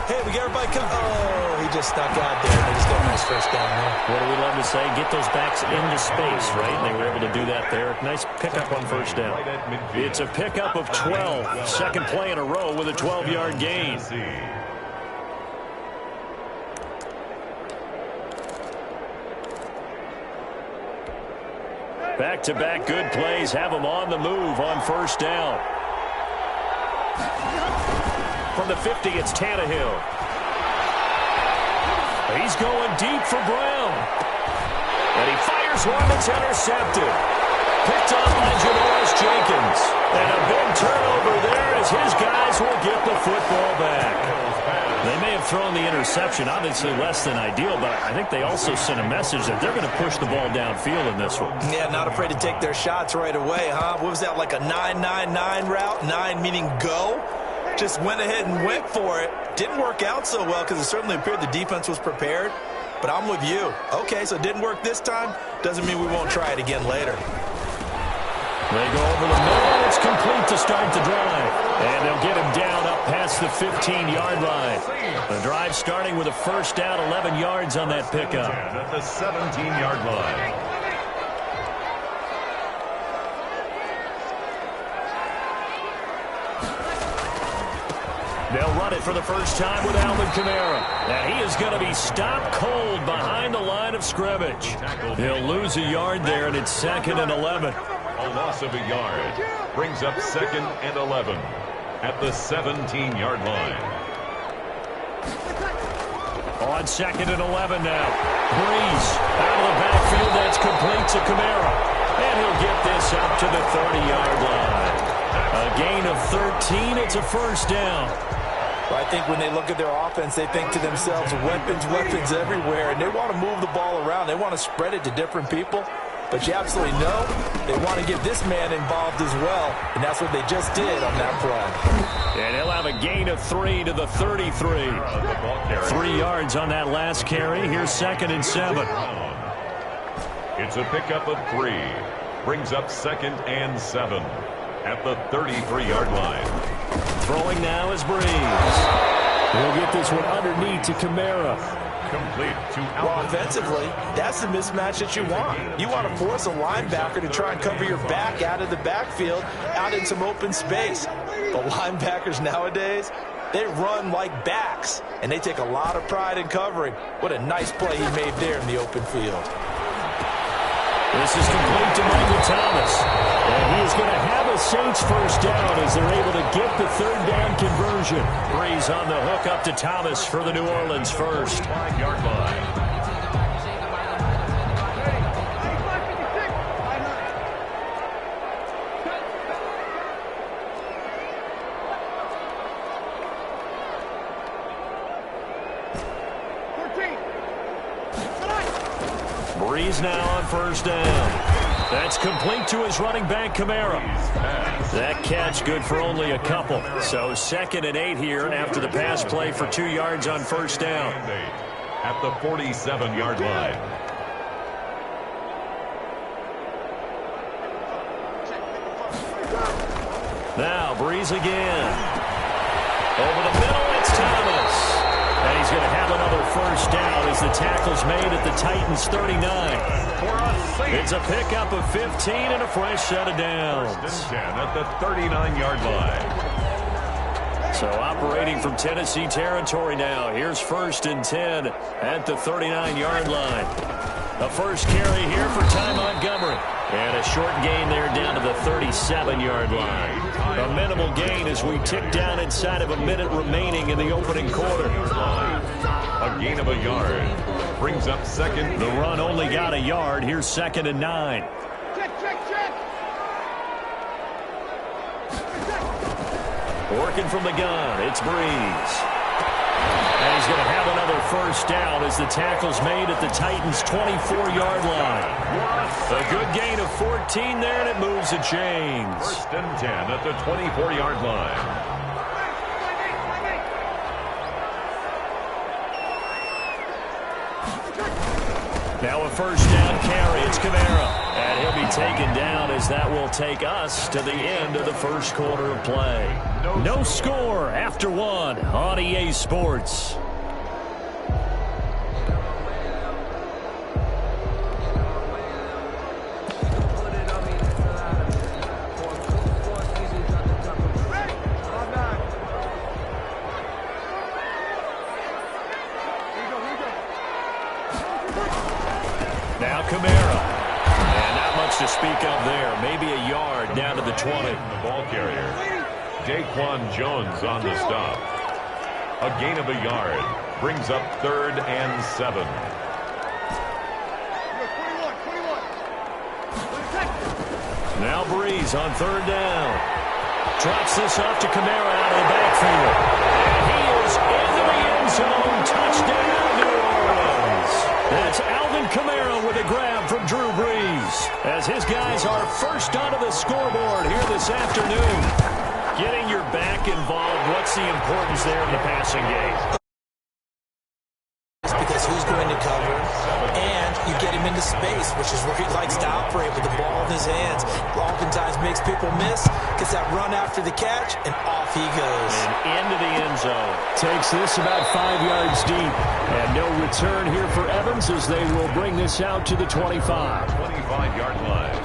hey, we got everybody come. Oh, he just snuck out there, and they just got a nice first down there. What do we love to say? Get those backs into space, right? And they were able to do that there. Nice pickup on first down. It's a pickup of 12. Second play in a row with a 12-yard gain. Back-to-back good plays have them on the move on first down. From the 50, it's Tannehill. He's going deep for Brown. And he fires one that's intercepted. Picked up by Janoris Jenkins. And a big turnover there as his guys will get the football back. They may have thrown the interception, obviously less than ideal, but I think they also sent a message that they're going to push the ball downfield in this one. Yeah, not afraid to take their shots right away, huh? What was that, like a 9-9-9 route? 9 meaning go? Just went ahead and went for it. Didn't work out so well because it certainly appeared the defense was prepared. But I'm with you. Okay, so it didn't work this time. Doesn't mean we won't try it again later. They go over the middle. It's complete to start the drive. And they'll get him down up past the 15-yard line. The drive starting with a first down, 11 yards on that pickup. At the 17-yard line. They'll run it for the first time with Alvin Kamara. And he is going to be stopped cold behind the line of scrimmage. He'll lose a yard there, and it's 2nd and 11. A loss of a yard brings up 2nd and 11 at the 17-yard line. On 2nd and 11 now. Breeze out of the backfield. That's complete to Kamara. And he'll get this up to the 30-yard line. A gain of 13. It's a first down. Well, I think when they look at their offense, they think to themselves, weapons, weapons everywhere. And they want to move the ball around. They want to spread it to different people. But you absolutely know they want to get this man involved as well. And that's what they just did on that play. And he'll have a gain of 3 to the 33. 3 yards on that last carry. Here's 2nd and 7. It's a pickup of 3. Brings up 2nd and 7 at the 33-yard line. Throwing now is Breeze. He'll get this one underneath to Kamara. Complete to Well, offensively, that's the mismatch that you want. You want to force a linebacker to try and cover your back out of the backfield, out in some open space. The linebackers nowadays, they run like backs, and they take a lot of pride in covering. What a nice play he made there in the open field. This is complete to Michael Thomas. And he is going to have a Saints first down as they're able to get the 3rd down conversion. Breeze on the hook up to Thomas for the New Orleans first. 5-yard line. Breeze now on first down. That's complete to his running back, Kamara. That catch good for only a couple. So 2nd and 8 here after the pass play for 2 yards on first down. At the 47-yard line. Now Breeze again. Over the middle, it's Thomas. And he's going to have another first down as the tackle's made at the Titans' 39. It's a pickup of 15 and a fresh set of downs. 1st and 10 at the 39-yard line. So operating from Tennessee territory now. Here's 1st and 10 at the 39-yard line. A first carry here for Ty Montgomery. And a short gain there down to the 37-yard line. A minimal gain as we tick down inside of a minute remaining in the opening quarter. A gain of a yard brings up 2nd. The run only got a yard. Here's 2nd and 9. Working from the gun, it's Breeze. And he's going to have another first down as the tackle's made at the Titans' 24-yard line. A good gain of 14 there, and it moves the chains. First and 10 at the 24-yard line. Now a first down carry. It's Kamara. And he'll be taken down as that will take us to the end of the first quarter of play. No score after one on EA Sports. Now Kamara. And not much to speak of there. Maybe a yard down to the 20. The ball carrier. Daquan Jones on the stop. A gain of a yard. Brings up 3rd and 7. Now Breeze on 3rd down. Drops this off to Kamara out of the backfield. And he is into the end zone. Touchdown, New Orleans. That's Alvin Kamara with a grab from Drew Brees. As his guys are first onto the scoreboard here this afternoon. Getting your back involved, what's the importance there in the passing game? Because who's going to cover, and you get him into space, which is where he likes to operate with the ball in his hands. Oftentimes makes people miss, gets that run after the catch, and off he goes. And into the end zone. Takes this about 5 yards deep. And no return here for Evans as they will bring this out to the 25. 25-yard line.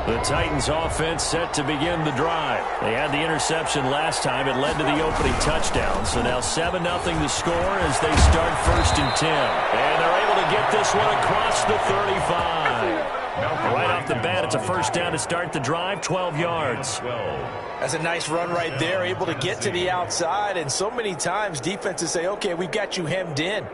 The Titans offense set to begin the drive. They had the interception last time. It led to the opening touchdown. So now 7-0 to score as they start 1st and 10. And they're able to get this one across the 35. Right off the bat, it's a first down to start the drive, 12 yards. That's a nice run right there, able to get to the outside. And so many times defenses say, okay, we've got you hemmed in.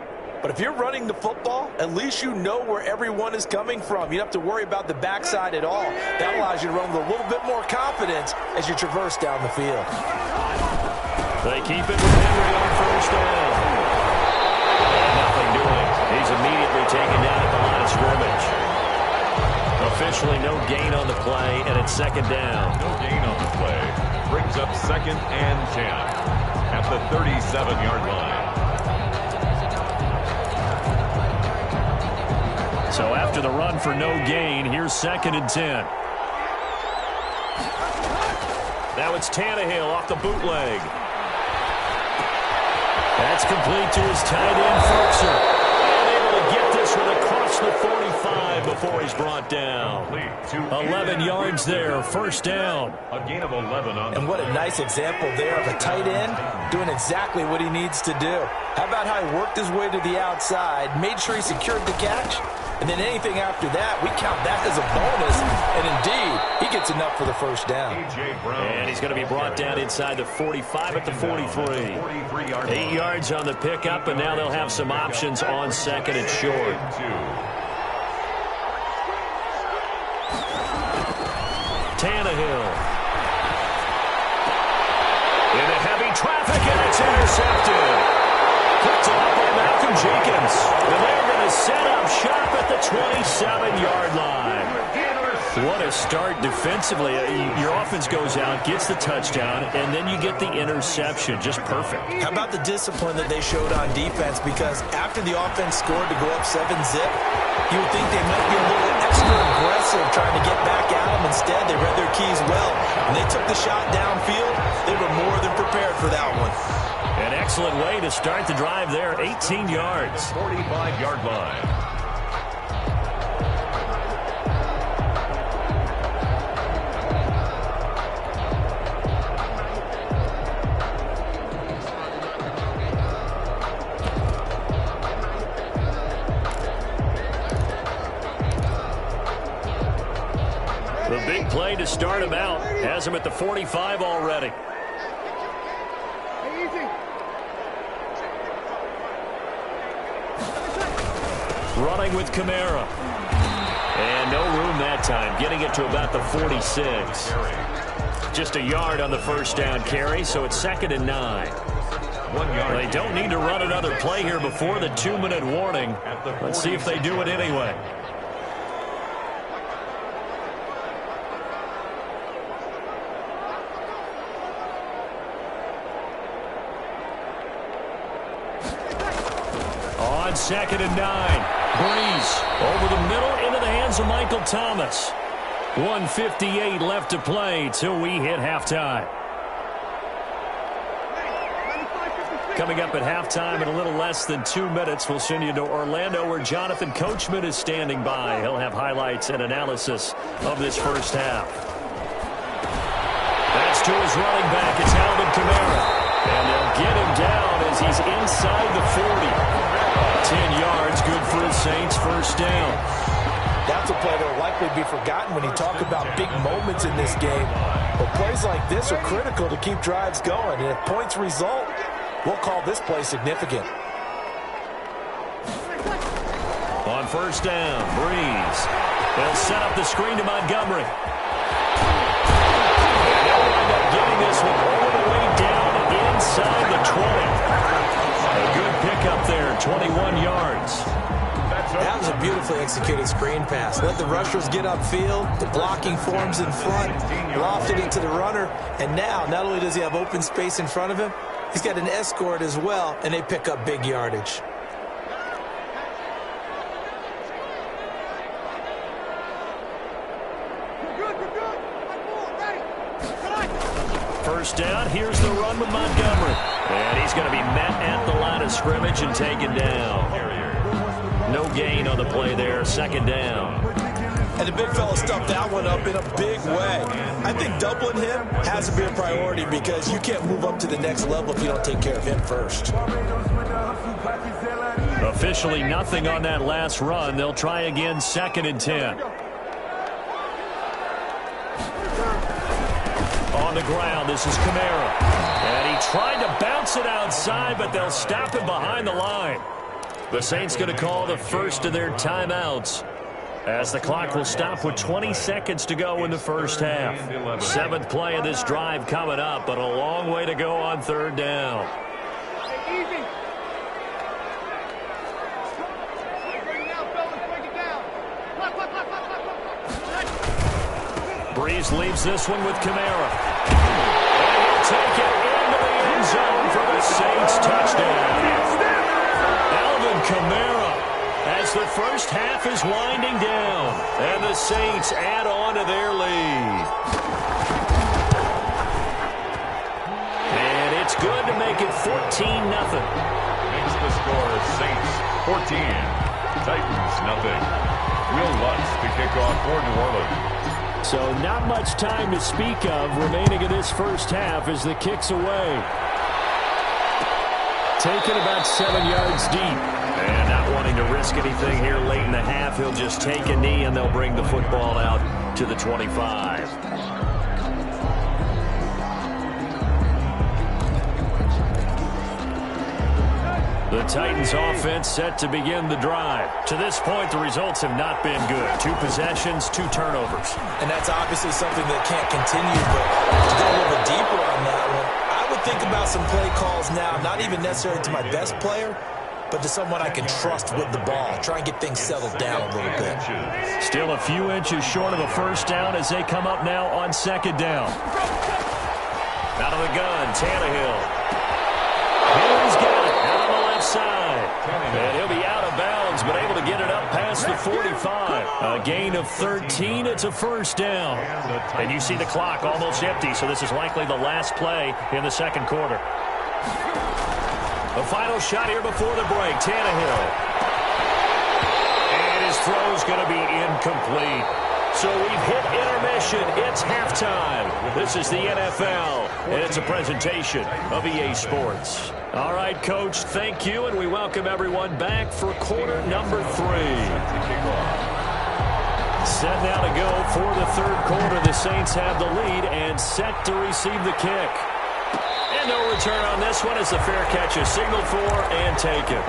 But if you're running the football, at least you know where everyone is coming from. You don't have to worry about the backside at all. That allows you to run with a little bit more confidence as you traverse down the field. They keep it with Henry on first down. And nothing doing. He's immediately taken down at the line of scrimmage. Officially no gain on the play, and it's 2nd down. No gain on the play. Brings up 2nd and 10 at the 37-yard line. So after the run for no gain, here's 2nd and 10. Now it's Tannehill off the bootleg. That's complete to his tight end, Ferguson. And able to get this one across the 45 before he's brought down. 11 yards there, first down. A gain of 11 on. And what a nice example there of a tight end doing exactly what he needs to do. How about how he worked his way to the outside, made sure he secured the catch, and then anything after that, we count that as a bonus. And indeed, he gets enough for the first down. And he's going to be brought down inside the 45 at the 43. 8 yards on the pickup, and now they'll have some options on 2nd and short. Tannehill. Into heavy traffic, and it's intercepted. Picked off by Malcolm Jenkins. And they're going to set up shop at the 27-yard line. What a start defensively. Your offense goes out, gets the touchdown, and then you get the interception. Just perfect. How about the discipline that they showed on defense? Because after the offense scored to go up 7-zip, you would think they might be a little extra aggressive trying to get back at them. Instead, they read their keys well. When they took the shot downfield, they were more than prepared for that one. An excellent way to start the drive there, 18 yards. 45-yard line. The big play to start him out has him at the 45 already. Running with Kamara. And no room that time, getting it to about the 46. Just a yard on the first down carry, so it's 2nd and 9. 1 yard. They don't need to run another play here before the 2-minute warning. Let's see if they do it anyway. On 2nd and 9. Breeze over the middle into the hands of Michael Thomas. 1:58 left to play till we hit halftime. Coming up at halftime in a little less than 2 minutes, we'll send you to Orlando where Jonathan Coachman is standing by. He'll have highlights and analysis of this first half. That's to his running back. It's Alvin Kamara. And they'll get him down as he's inside the 40. 10 yards, good for the Saints, first down. That's a play that will likely be forgotten when you talk about big moments in this game. But plays like this are critical to keep drives going. And if points result, we'll call this play significant. On first down, Breeze. They'll set up the screen to Montgomery. And they'll wind up getting this one all the way down inside the 20. A good pickup there, 21 yards. That was a beautifully executed screen pass. Let the rushers get upfield. The blocking forms in front. Lofted it to the runner. And now, not only does he have open space in front of him, he's got an escort as well, and they pick up big yardage. First down, here's the run with Montgomery. And he's going to be met at the line of scrimmage and taken down. No gain on the play there, 2nd down. And the big fella stuffed that one up in a big way. I think doubling him has to be a priority because you can't move up to the next level if you don't take care of him first. Officially nothing on that last run. They'll try again, 2nd and 10. On the ground, this is Kamara. And he tried to bounce it outside, but they'll stop him behind the line. The Saints going to call the first of their timeouts as the clock will stop with 20 seconds to go in the first half. 7th play of this drive coming up, but a long way to go on 3rd down. Breeze leaves this one with Kamara. And he'll take it into the end zone for the Saints touchdown. Alvin Kamara as the first half is winding down. And the Saints add on to their lead. And it's good to make it 14-0. Makes the score Saints 14, Titans nothing. Will Lutz to kick off for New Orleans. So not much time to speak of remaining in this first half as the kick's away. Taken about 7 yards deep. And not wanting to risk anything here late in the half, he'll just take a knee and they'll bring the football out to the 25. The Titans offense set to begin the drive. To this point, the results have not been good. 2 possessions, 2 turnovers. And that's obviously something that can't continue, but to go a little bit deeper on that one, I would think about some play calls now, not even necessarily to my best player, but to someone I can trust with the ball. Try and get things settled down a little bit. Still a few inches short of a first down as they come up now on 2nd down. Out of the gun, Tannehill. Here he's got it. Out on the left side. And he'll be out of bounds, but able to get it up past the 45. A gain of 13. It's a first down. And you see the clock almost empty, so this is likely the last play in the second quarter. The final shot here before the break. Tannehill. And his throw's going to be incomplete. So we've hit intermission. It's halftime. This is the NFL, and it's a presentation of EA Sports. All right, Coach, thank you, and we welcome everyone back for quarter number 3. Set now to go for the third quarter. The Saints have the lead and set to receive the kick. And no return on this one as the fair catch is signaled for and taken.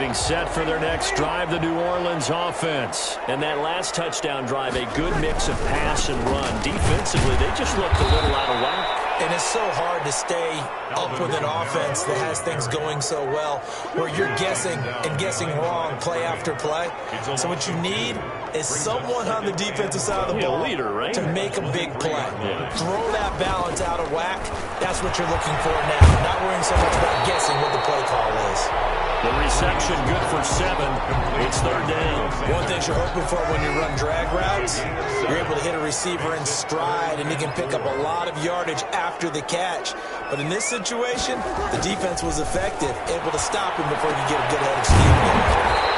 Getting set for their next drive, the New Orleans offense. And that last touchdown drive, a good mix of pass and run. Defensively, they just looked a little out of whack. And it's so hard to stay up with an offense that has things going so well, where you're guessing and guessing wrong play after play. So what you need is someone on the defensive side of the ball to make a big play. Throw that balance out of whack. That's what you're looking for now. Not worrying so much about guessing what the play call is. The reception good for 7. It's third down. One thing you're hoping for when you run drag routes, you're able to hit a receiver in stride, and he can pick up a lot of yardage after the catch. But in this situation, the defense was effective, able to stop him before he could get a good head of steam.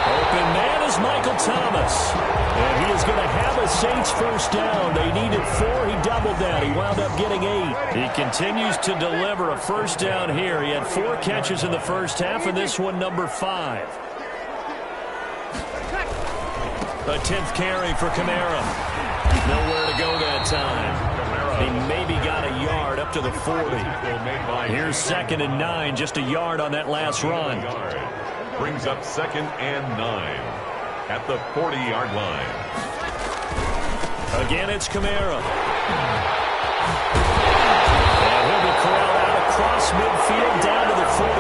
Open man is Michael Thomas. And he is going to have a Saints first down. They needed 4. He doubled that. He wound up getting 8. He continues to deliver a first down here. He had 4 catches in the first half, and this one number 5. A 10th carry for Kamara. Nowhere to go that time. He maybe got a yard up to the 40. Here's 2nd and 9, just a yard on that last run. Brings up 2nd and 9 at the 40-yard line. Again, it's Kamara. And he'll be corralled out across midfield down to the 45.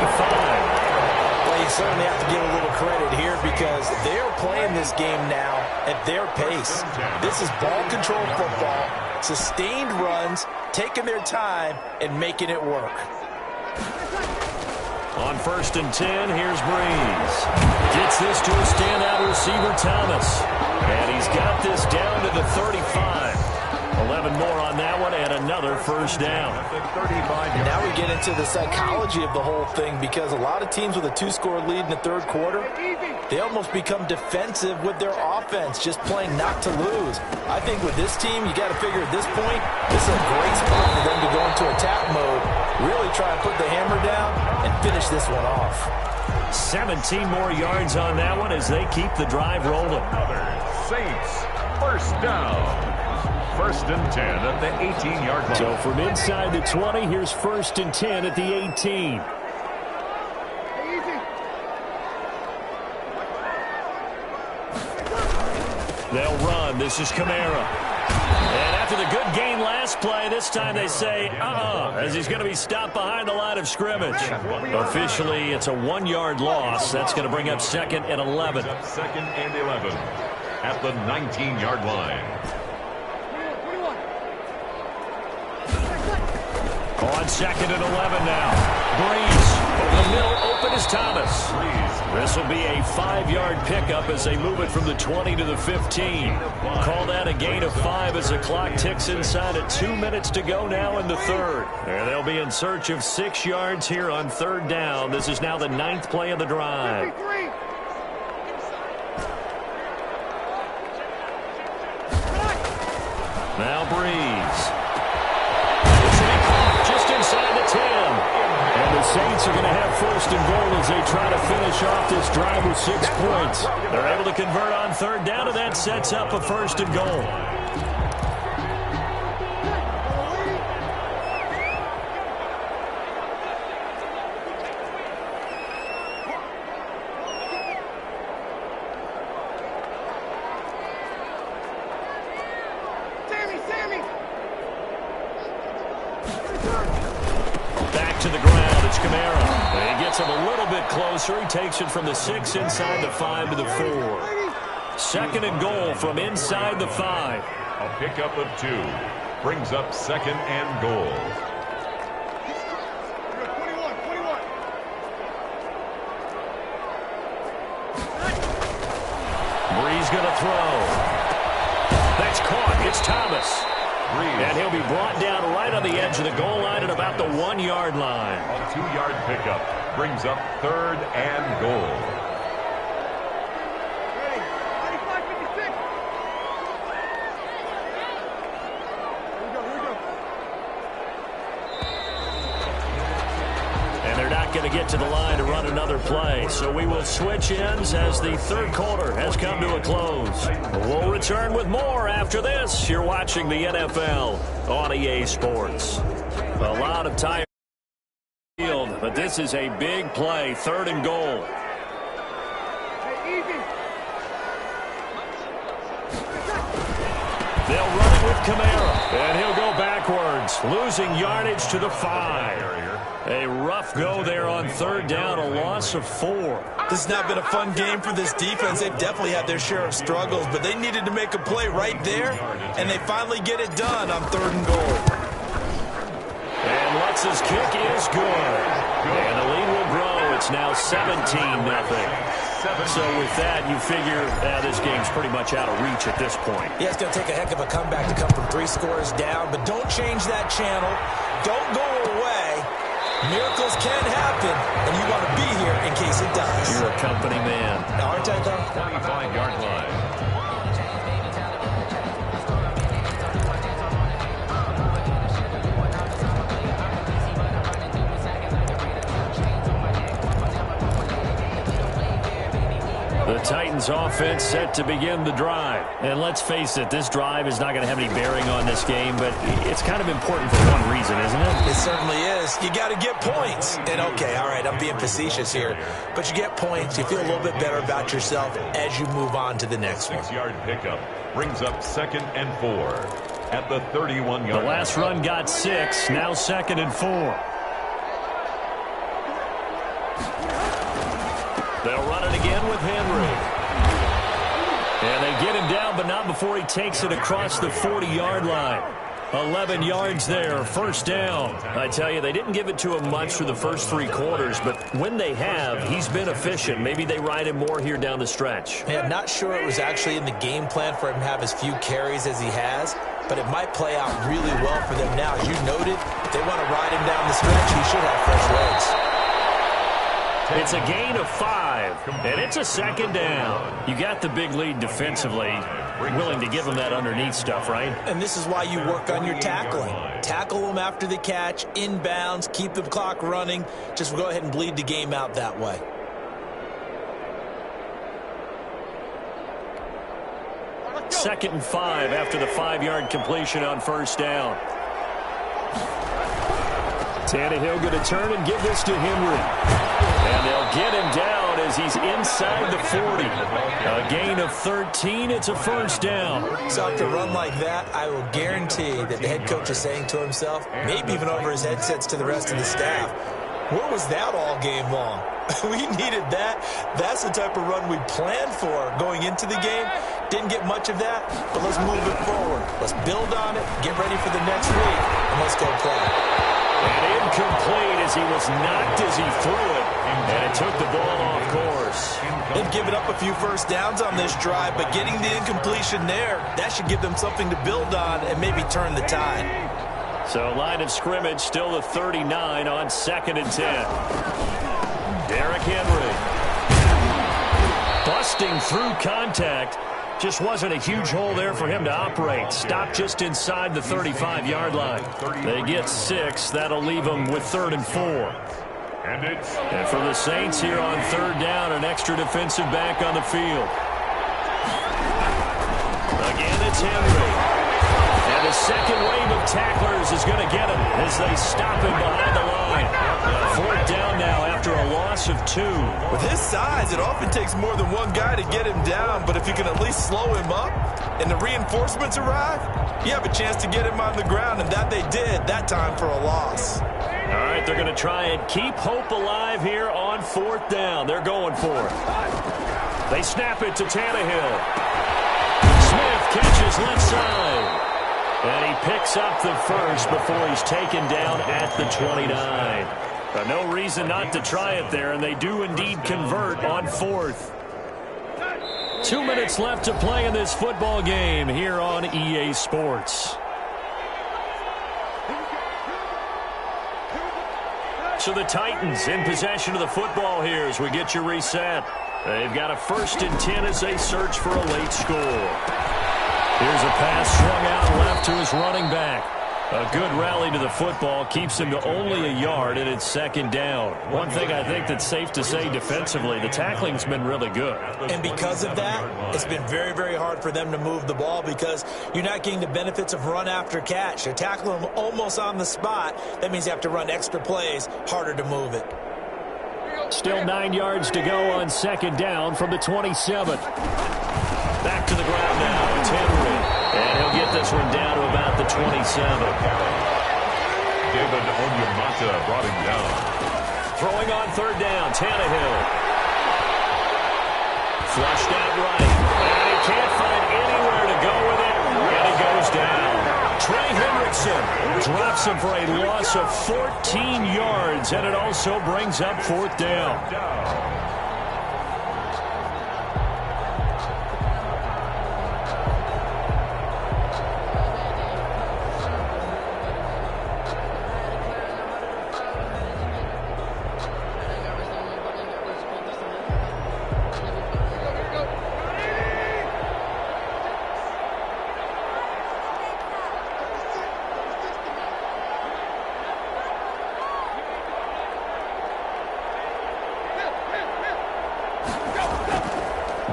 Well, you certainly have to give a little credit here because they're playing this game now at their pace. This is ball control football, sustained runs, taking their time, and making it work. On 1st and 10, here's Breeze. Gets this to a standout receiver, Thomas. And he's got this down to the 35. 11 more on that one, and another first down. And now we get into the psychology of the whole thing because a lot of teams with a 2-score lead in the third quarter, they almost become defensive with their offense, just playing not to lose. I think with this team, you got to figure at this point, this is a great spot for them to go into attack mode, really try and put the hammer down and finish this one off. 17 more yards on that one as they keep the drive rolling. Saints first down. 1st and 10 at the 18-yard line. So from inside the 20, here's 1st and 10 at the 18. They'll run. This is Kamara. And after the good gain last play, this time they say, as he's going to be stopped behind the line of scrimmage. Officially, it's a 1-yard loss. That's going to bring up 2nd and 11. 2nd and 11 at the 19-yard line. On 2nd and 11 now. Breeze over the middle, open is Thomas. This will be a 5-yard pickup as they move it from the 20 to the 15. Call that a gain of 5 as the clock ticks inside of 2 minutes to go now in the third. And they'll be in search of 6 yards here on 3rd down. This is now the 9th play of the drive. Now Breeze. Inside the 10. And the Saints are going to have 1st and goal as they try to finish off this drive with 6 points. They're able to convert on 3rd down, and that sets up a 1st and goal. To the ground, it's Kamara. He gets him a little bit closer. He takes it from the 6 inside the 5 to the 4. 2nd and goal from inside the 5. A pickup of 2 brings up 2nd and goal. Breeze going to throw. That's caught. It's Thomas. And he'll be brought down right on the edge of the goal line at about the 1-yard line. A 2-yard pickup brings up 3rd and goal. And they're not going to get to the line to run another play. So we will switch ends as the third quarter has come to a close. We'll return with more after this. You're watching the NFL on EA Sports. A lot of time field, but this is a big play, 3rd and goal. They'll run it with Kamara, and he'll go backwards, losing yardage to the 5. A rough go there on third down, a loss of 4. This has not been a fun game for this defense. They've definitely had their share of struggles, but they needed to make a play right there, and they finally get it done on 3rd and goal. And Lutz's kick is good. And the lead will grow. It's now 17-0. So with that, you figure this game's pretty much out of reach at this point. Yeah, it's going to take a heck of a comeback to come from 3 scores down, but don't change that channel. Don't go away. Miracles can happen, and you want to be here in case it does. You're a company man. Now, aren't I, though? 25-yard line. The Titans offense set to begin the drive. And let's face it, this drive is not going to have any bearing on this game, but it's kind of important for one reason, isn't it? It certainly is. You got to get points. And okay, all right, I'm being facetious here, but you get points, you feel a little bit better about yourself as you move on to the next one. 6-yard pickup brings up 2nd and 4 at the 31-yard line. The last run got 6, now 2nd and 4. They'll run it again with Henry. And they get him down, but not before he takes it across the 40-yard line. 11 yards there, first down. I tell you, they didn't give it to him much for the first 3 quarters, but when they have, he's been efficient. Maybe they ride him more here down the stretch. Yeah, I'm not sure it was actually in the game plan for him to have as few carries as he has, but it might play out really well for them now. As you noted, if they want to ride him down the stretch, he should have fresh legs. It's a gain of 5, and it's a 2nd down. You got the big lead defensively. Willing to give them that underneath stuff, right? And this is why you work on your tackling. Tackle them after the catch, inbounds, keep the clock running. Just go ahead and bleed the game out that way. Second and 5 after the 5-yard completion on first down. Tannehill going to turn and give this to Henry. And they'll get him down as he's inside the 40. A gain of 13. It's a first down. So after a run like that, I will guarantee that the head coach is saying to himself, maybe even over his headsets to the rest of the staff, where was that all game long? We needed that. That's the type of run we planned for going into the game. Didn't get much of that, but let's move it forward. Let's build on it, get ready for the next week, and let's go play. And incomplete as he was knocked as he threw it. And it took the ball off course. They've given up a few first downs on this drive, but getting the incompletion there, that should give them something to build on and maybe turn the tide. So line of scrimmage still the 39 on 2nd and 10. Derrick Henry. Busting through contact. Just wasn't a huge hole there for him to operate. Stopped just inside the 35-yard line. They get 6. That'll leave them with 3rd and 4. And for the Saints here on 3rd down, an extra defensive back on the field. Again, it's Henry. And the second wave of tacklers is going to get him as they stop him behind the line. 4th down now after a loss of 2. With his size, it often takes more than one guy to get him down, but if you can at least slow him up and the reinforcements arrive, you have a chance to get him on the ground, and that they did that time for a loss. All right, they're going to try and keep hope alive here on 4th down. They're going for it. They snap it to Tannehill. Smith catches left side. And he picks up the first before he's taken down at the 29. No reason not to try it there, and they do indeed convert on 4th. 2 minutes left to play in this football game here on EA Sports. So the Titans in possession of the football here as we get you reset. They've got a 1st and 10 as they search for a late score. Here's a pass swung out left to his running back. A good rally to the football keeps him to only a yard, and it's 2nd down. One thing I think that's safe to say defensively, the tackling's been really good. And because of that, it's been very, very hard for them to move the ball because you're not getting the benefits of run after catch. You're tackling them almost on the spot. That means you have to run extra plays, harder to move it. Still 9 yards to go on second down from the 27. Back to the ground now. It's Henry. And he'll get this one down to about the 27. David Onyemata brought him down. Throwing on third down, Tannehill. Flushed out right. And he can't find anywhere to go with it. And he goes down. Trey Hendrickson drops him for a loss of 14 yards. And it also brings up fourth down.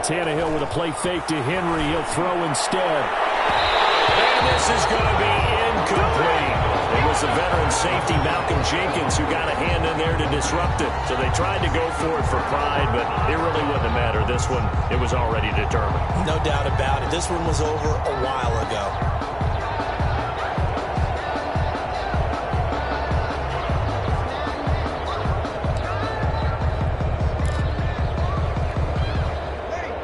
Tannehill with a play fake to Henry. He'll throw instead. And this is going to be incomplete. It was the veteran safety Malcolm Jenkins who got a hand in there to disrupt it. So they tried to go for it for pride, but it really wouldn't have mattered. This one, it was already determined. No doubt about it. This one was over a while ago.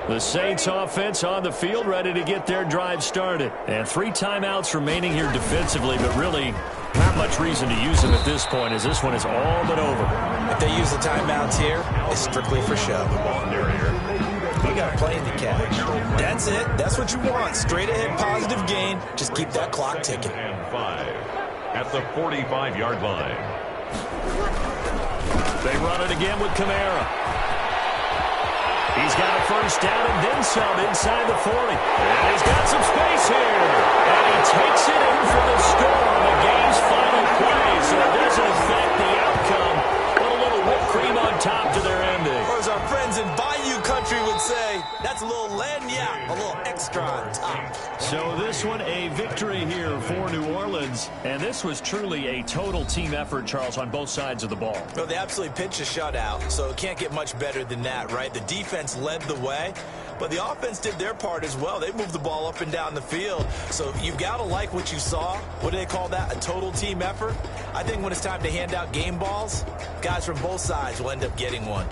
The Saints offense on the field, ready to get their drive started. And 3 timeouts remaining here defensively, but really not much reason to use them at this point, as this one is all but over. If they use the timeouts here, it's strictly for show. You got plenty to catch. That's it. That's what you want. Straight ahead positive gain. Just keep that clock ticking. And 5 at the 45-yard line. They run it again with Kamara. He's got a first down and then some inside the 40. And he's got some space here. And he takes it in for the score on the game's final play. So it doesn't affect the outcome. Put a little whipped cream on top to their ending. Or as our friends in Bayou Country would say, that's a little lagniappe, a little extra on top. So this one a victory here for New Orleans. And this was truly a total team effort, Charles, on both sides of the ball. Well, they absolutely pitched a shutout, so it can't get much better than that, right? The defense led the way, but the offense did their part as well. They moved the ball up and down the field. So you've got to like what you saw. What do they call that? A total team effort? I think when it's time to hand out game balls, guys from both sides will end up getting one.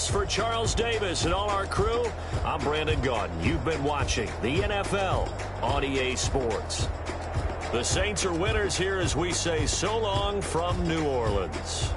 For Charles Davis and all our crew, I'm Brandon Gaudin. You've been watching the NFL on EA Sports. The Saints are winners here as we say so long from New Orleans.